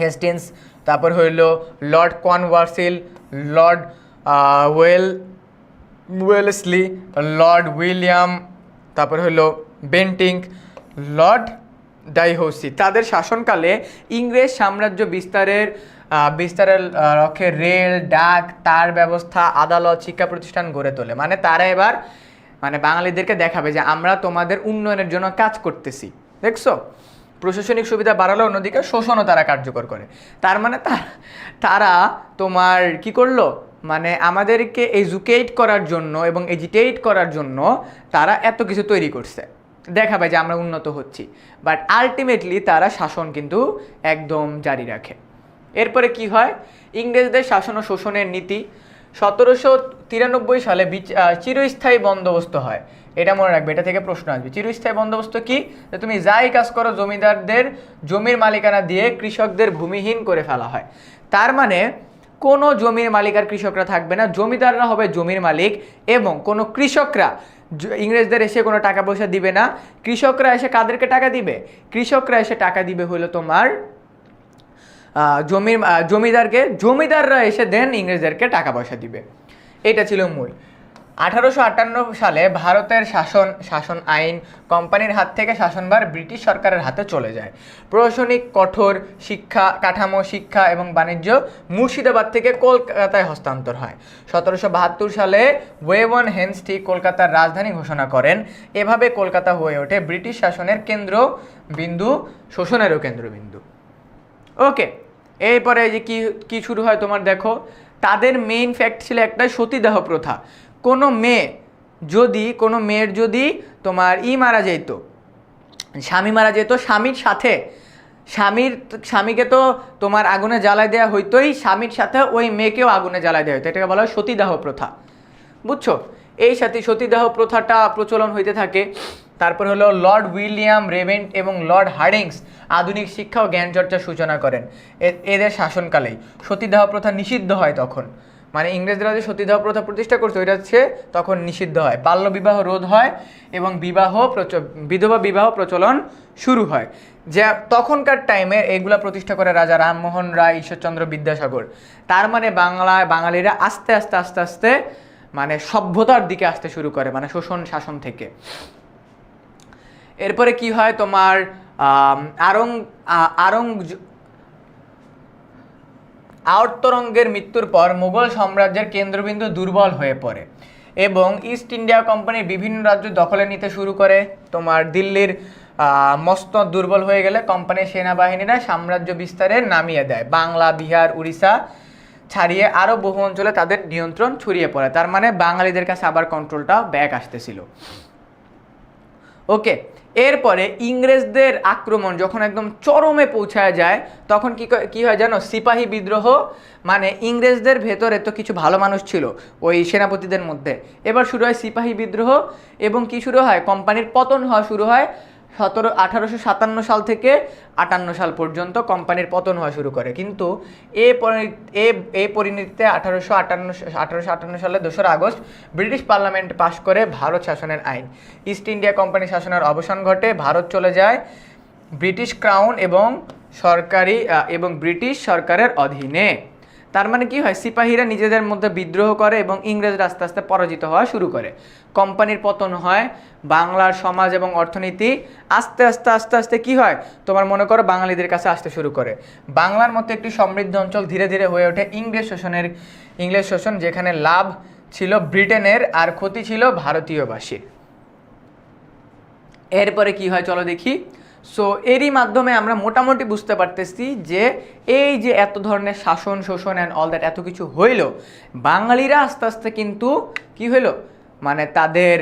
হেস্টিন্স, তারপর হইল Lord Cornwallis, Lord Wellesley, Lord William, তারপর হইলো বেন্টিঙ্ক, লর্ড ডালহৌসি। তাদের শাসনকালে ইংরেজ সাম্রাজ্য বিস্তারের লক্ষ্যে রেল, ডাক, তার ব্যবস্থা, আদালত, শিক্ষা প্রতিষ্ঠান গড়ে তোলে। মানে তারা এবার বাঙালিদেরকে দেখাবে যে আমরা তোমাদের উন্নয়নের জন্য কাজ করতেছি। দেখছো, প্রশাসনিক সুবিধা বাড়ালো, অন্যদিকে শোষণও তারা কার্যকর করে। তার মানে তারা তোমার কি করলো, আমাদেরকে এজুকেট করার জন্য এবং এজিটেট করার জন্য তারা এত কিছু তৈরি করছে, দেখাবে যে আমরা উন্নত হচ্ছি। বাট আলটিমেটলি তারা শাসন কিন্তু একদম জারি রাখে। এরপরে কি হয়, ইংরেজদের শাসন ও শোষণের নীতি। 1793 সালে চিরস্থায়ী বন্দোবস্ত হয়। এটা মনে রাখবে, এটা থেকে প্রশ্ন আসবে। চিরস্থায়ী বন্দোবস্ত কি? যে তুমি যাই কাজ করো জমিদারদের জমির মালিকানা দিয়ে কৃষকদের ভূমিহীন করে ফেলা হয়। তার মানে কোনো জমির মালিক আর কৃষকরা থাকবে না, জমিদাররা হবে জমির মালিক এবং কোনো কৃষকরা ইংরেজদের এসে কোনো টাকা পয়সা দিবে না। কৃষকরা এসে কাদেরকে টাকা দিবে? কৃষকরা এসে টাকা দিবে হলো তোমার জমিদারকে, জমিদাররা এসে দেন ইংরেজদেরকে টাকা পয়সা দিবে। এটা ছিল মূল। 1858 সালে ভারতের শাসন আইন কোম্পানির হাত থেকে শাসনভার ব্রিটিশ সরকারের হাতে চলে যায়। প্রশাসনিক কঠোর কাঠামো, শিক্ষা এবং বাণিজ্য মুর্শিদাবাদ থেকে কলকাতায় হস্তান্তর হয়। 1772 সালে ওয়েবন হেনস্টি কলকাতার রাজধানী ঘোষণা করেন। এভাবে কলকাতা হয়ে ওঠে ব্রিটিশ শাসনের কেন্দ্রবিন্দু, শোষণেরও কেন্দ্রবিন্দু। ওকে, এরপরে যে কি শুরু হয় তোমার দেখো, তাদের মেইন ফ্যাক্ট ছিল একটা, সতীদাহ প্রথা। কোনো মেয়ের যদি তোমার মারা যেত, স্বামী মারা যেত, স্বামীকে তো তোমার আগুনে জ্বালায় দেওয়া হইতোই, স্বামীর সাথে ওই মেয়েকেও আগুনে জ্বালায় দেওয়া হইতো। এটাকে বলা হয় সতীদাহ প্রথা। বুঝছো? এই সাথে সতীদাহ প্রথাটা প্রচলন হইতে থাকে। তারপর হলো লর্ড উইলিয়াম রেভেন্ট এবং লর্ড হার্ডিংস আধুনিক শিক্ষা ও জ্ঞান চর্চার সূচনা করেন। এদের শাসনকালেই সতীদাহ প্রথা নিষিদ্ধ হয় তখন। ইংরেজরা যে সতীদাহ প্রথা প্রতিষ্ঠা করছে ওইটা হচ্ছে তখন নিষিদ্ধ হয়। বাল্য বিবাহ রোধ হয় এবং বিধবা বিবাহ প্রচলন শুরু হয়। যে তখনকার টাইমে এগুলা প্রতিষ্ঠা করে রাজা রামমোহন রায়, ঈশ্বরচন্দ্র বিদ্যাসাগর। তার বাঙালিরা আস্তে আস্তে সভ্যতার দিকে আসতে শুরু করে, শোষণ শাসন থেকে। এরপরে কি হয় তোমার, আওরঙ্গজেবের মৃত্যুর পর মুঘল সাম্রাজ্যের কেন্দ্রবিন্দু দুর্বল হয়ে পড়ে এবং ইস্ট ইন্ডিয়া কোম্পানির বিভিন্ন রাজ্য দখলে নিতে শুরু করে। তোমার দিল্লির মসনদ দুর্বল হয়ে গেলে কোম্পানির সেনাবাহিনীরা সাম্রাজ্য বিস্তারে নামিয়ে দেয়। বাংলা, বিহার, উড়িষ্যা ছাড়িয়ে আরও বহু অঞ্চলে তাদের নিয়ন্ত্রণ ছড়িয়ে পড়ে। তার বাঙালিদের কাছে আবার কন্ট্রোলটা ব্যাক আসতেছিল। ওকে, এরপরে ইংরেজদের আক্রমণ যখন একদম চরমে পৌঁছায় যায় তখন কি হয় জানো, সিপাহী বিদ্রোহ। ইংরেজদের ভেতরে তো কিছু ভালো মানুষ ছিল ওই সেনাপতিদের মধ্যে, এবার শুরু হয় সিপাহী বিদ্রোহ এবং কি শুরু হয়, কোম্পানির পতন হওয়া শুরু হয়। 1857 সাল থেকে 58 সাল পর্যন্ত কোম্পানির পতন হওয়া শুরু করে। কিন্তু এই পরিণতিতে 1858 সালে 2রা আগস্ট ব্রিটিশ পার্লামেন্ট পাশ করে ভারত শাসনের আইন। ইস্ট ইন্ডিয়া কোম্পানি শাসনের অবসান ঘটে, ভারত চলে যায় ব্রিটিশ ক্রাউন এবং ব্রিটিশ সরকারের অধীনে। তার কি হয়, সিপাহীরা নিজেদের মধ্যে বিদ্রোহ করে এবং ইংরেজরা আস্তে আস্তে পরাজিত হওয়া শুরু করে। কোম্পানির পতন হয়, বাংলার সমাজ এবং অর্থনীতি আস্তে আস্তে কি হয় তোমার মনে করো বাঙালিদের কাছে আসতে শুরু করে। বাংলার মতো একটি সমৃদ্ধ অঞ্চল ধীরে ধীরে হয়ে ওঠে ইংরেজ শোষণ, যেখানে লাভ ছিল ব্রিটেনের আর ক্ষতি ছিল ভারতীয়বাসীর। এরপরে কি হয় চলো দেখি। সো এরই মাধ্যমে আমরা মোটামুটি বুঝতে পারতেছি যে এই যে এত ধরনের শাসন, শোষণ অ্যান্ড অল দ্যাট এত কিছু হইল, বাঙালিরা আস্তে আস্তে কিন্তু কি হইলো তাদের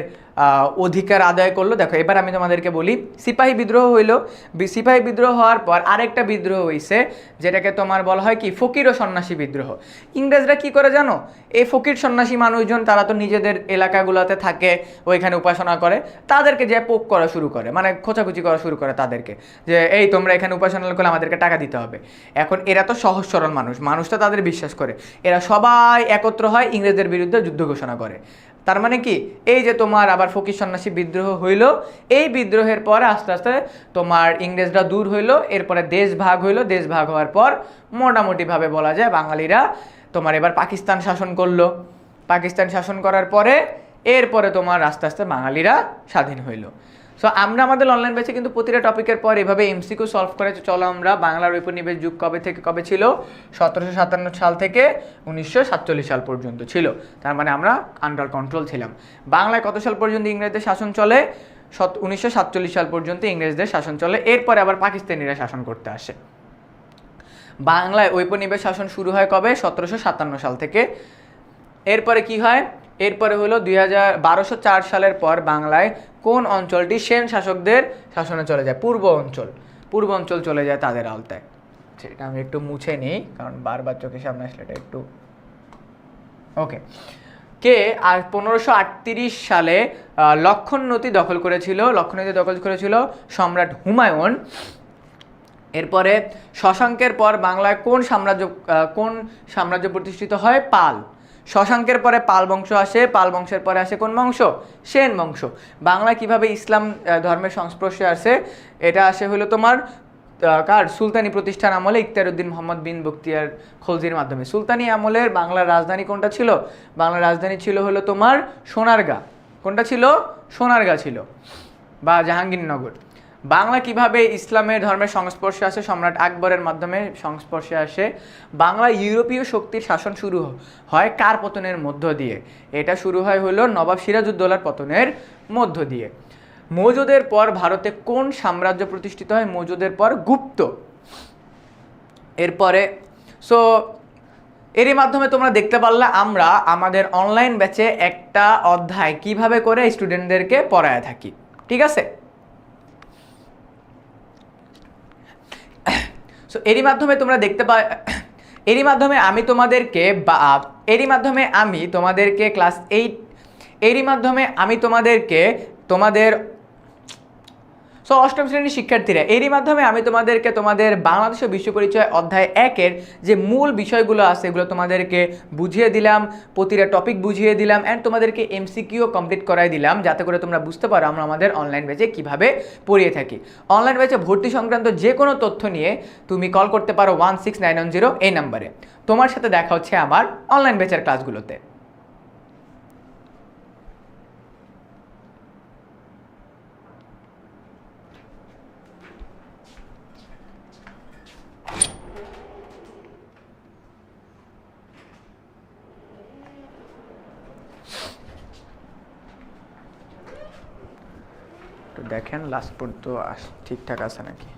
অধিকার আদায় করলো। দেখো এবার আমি তোমাদেরকে বলি, সিপাহী বিদ্রোহ হইলো। সিপাহী বিদ্রোহ হওয়ার পর আরেকটা বিদ্রোহ হয়েছে যেটাকে তোমার বলা হয় কি, ফকির ও সন্ন্যাসী বিদ্রোহ। ইংরেজরা কি করে জানো, এই ফকির সন্ন্যাসী মানুষজন তারা তো নিজেদের এলাকাগুলোতে থাকে, ওইখানে উপাসনা করে, তাদেরকে যে পোক করা শুরু করে, খোঁচাখুচি করা শুরু করে তাদেরকে, যে এই তোমরা এখানে উপাসনা করলে আমাদেরকে টাকা দিতে হবে। এখন এরা তো সহজ সরল মানুষ তো তাদের বিশ্বাস করে, এরা সবাই একত্র হয় ইংরেজদের বিরুদ্ধে যুদ্ধ ঘোষণা করে। তার মানে কি, এই যে তোমার আবার ফকির সন্ন্যাসী বিদ্রোহ হইল, এই বিদ্রোহের পরে আস্তে আস্তে তোমার ইংরেজরা দূর হইলো, এরপরে দেশ ভাগ হইলো, দেশ ভাগ হওয়ার পর মোটামুটিভাবে বলা যায় বাঙালিরা তোমার এবার পাকিস্তান শাসন করলো। পাকিস্তান শাসন করার পরে এরপরে তোমার আস্তে আস্তে বাঙালিরা স্বাধীন হইল। সো আমরা আমাদের অনলাইন ব্যাচে কিন্তু প্রতিটা টপিকের পর এভাবে এমসিকিউ সলভ করে চলো আমরা। বাংলার ঔপনিবেশ যুগ কবে থেকে কবে ছিল? 1757 সাল থেকে 1947 সাল পর্যন্ত ছিল। তার মানে আমরা আন্ডার কন্ট্রোল ছিলাম। বাংলায় কত সাল পর্যন্ত ইংরেজদের শাসন চলে? 1947 সাল পর্যন্ত ইংরেজদের শাসন চলে। এরপরে আবার পাকিস্তানিরা শাসন করতে আসে। বাংলায় ঔপনিবেশ শাসন শুরু হয় কবে? 1757 সাল থেকে। এরপরে কি হয়? এরপরে হলো 1204 সালের পর বাংলায় কোন অঞ্চলটি সেন শাসকদের শাসনে চলে যায়? পূর্ব অঞ্চল। পূর্ব অঞ্চল চলে যায় তাদের আওতায়। সেটা আমি একটু মুছে নিই, কারণ বারবার চোখের সামনে আসলে এটা একটু ওকে। কে আর 1538 সালে লক্ষণ নদী দখল করেছিল? লক্ষণ নদী দখল করেছিল সম্রাট হুমায়ুন। এরপরে শশাঙ্কের পর বাংলায় কোন সাম্রাজ্য প্রতিষ্ঠিত হয়? পাল। শশাঙ্কের পরে পাল বংশ আসে। পাল বংশের পরে আসে কোন বংশ? সেন বংশ। বাংলায় কিভাবে ইসলাম ধর্মের সংস্পর্শে আসে? এটা আসে হলো তোমার কার? সুলতানি প্রতিষ্ঠান আমলে ইখতিয়ারউদ্দিন মোহাম্মদ বিন বখতিয়ার খলজির মাধ্যমে। সুলতানি আমলের বাংলার রাজধানী কোনটা ছিল? বাংলার রাজধানী ছিল হলো তোমার সোনারগাঁ। কোনটা ছিল? সোনারগাঁ ছিল, বা জাহাঙ্গীরনগর। বাংলা কিভাবে ইসলামের ধর্মের সংস্পর্শে আসে? সম্রাট আকবরের মাধ্যমে সংস্পর্শে আসে। বাংলা ইউরোপীয় শক্তির শাসন শুরু হয় কার পতনের মধ্য দিয়ে? এটা শুরু হয় হলো নবাব সিরাজউদ্দৌলার পতনের মধ্য দিয়ে। মৌর্যদের পর ভারতে কোন সাম্রাজ্য প্রতিষ্ঠিত হয়? মৌর্যদের পর গুপ্ত। এরপরে সো এরই মাধ্যমে তোমরা দেখতে পারলে আমরা আমাদের অনলাইন ব্যাচে একটা অধ্যায় কিভাবে করে স্টুডেন্টদেরকে পড়ায় থাকি। ঠিক আছে? সো এরই মাধ্যমে তোমরা দেখতে এরই মাধ্যমে আমি তোমাদেরকে ক্লাস 8, এরই মাধ্যমে আমি তোমাদেরকে অষ্টম শ্রেণীর শিক্ষার্থীরা, এরই মাধ্যমে আমি তোমাদেরকে তোমাদের বাংলাদেশ ও বিশ্ব পরিচয় অধ্যায় 1-এর যে মূল বিষয়গুলো আছে এগুলো তোমাদেরকে বুঝিয়ে দিলাম, প্রতিটা টপিক বুঝিয়ে দিলাম, অ্যান্ড তোমাদেরকে এমসিকিউ কমপ্লিট করাই দিলাম, যাতে করে তোমরা বুঝতে পারো আমরা আমাদের অনলাইন ব্যাচে কীভাবে পড়িয়ে থাকি। অনলাইন ব্যাচে ভর্তি সংক্রান্ত যে কোনো তথ্য নিয়ে তুমি কল করতে পারো 16910 এই নাম্বারে। তোমার সাথে দেখা হচ্ছে আমার অনলাইন ব্যাচের ক্লাসগুলোতে। তো দেখেন লাস্ট পর্যন্ত ঠিকঠাক আছে নাকি।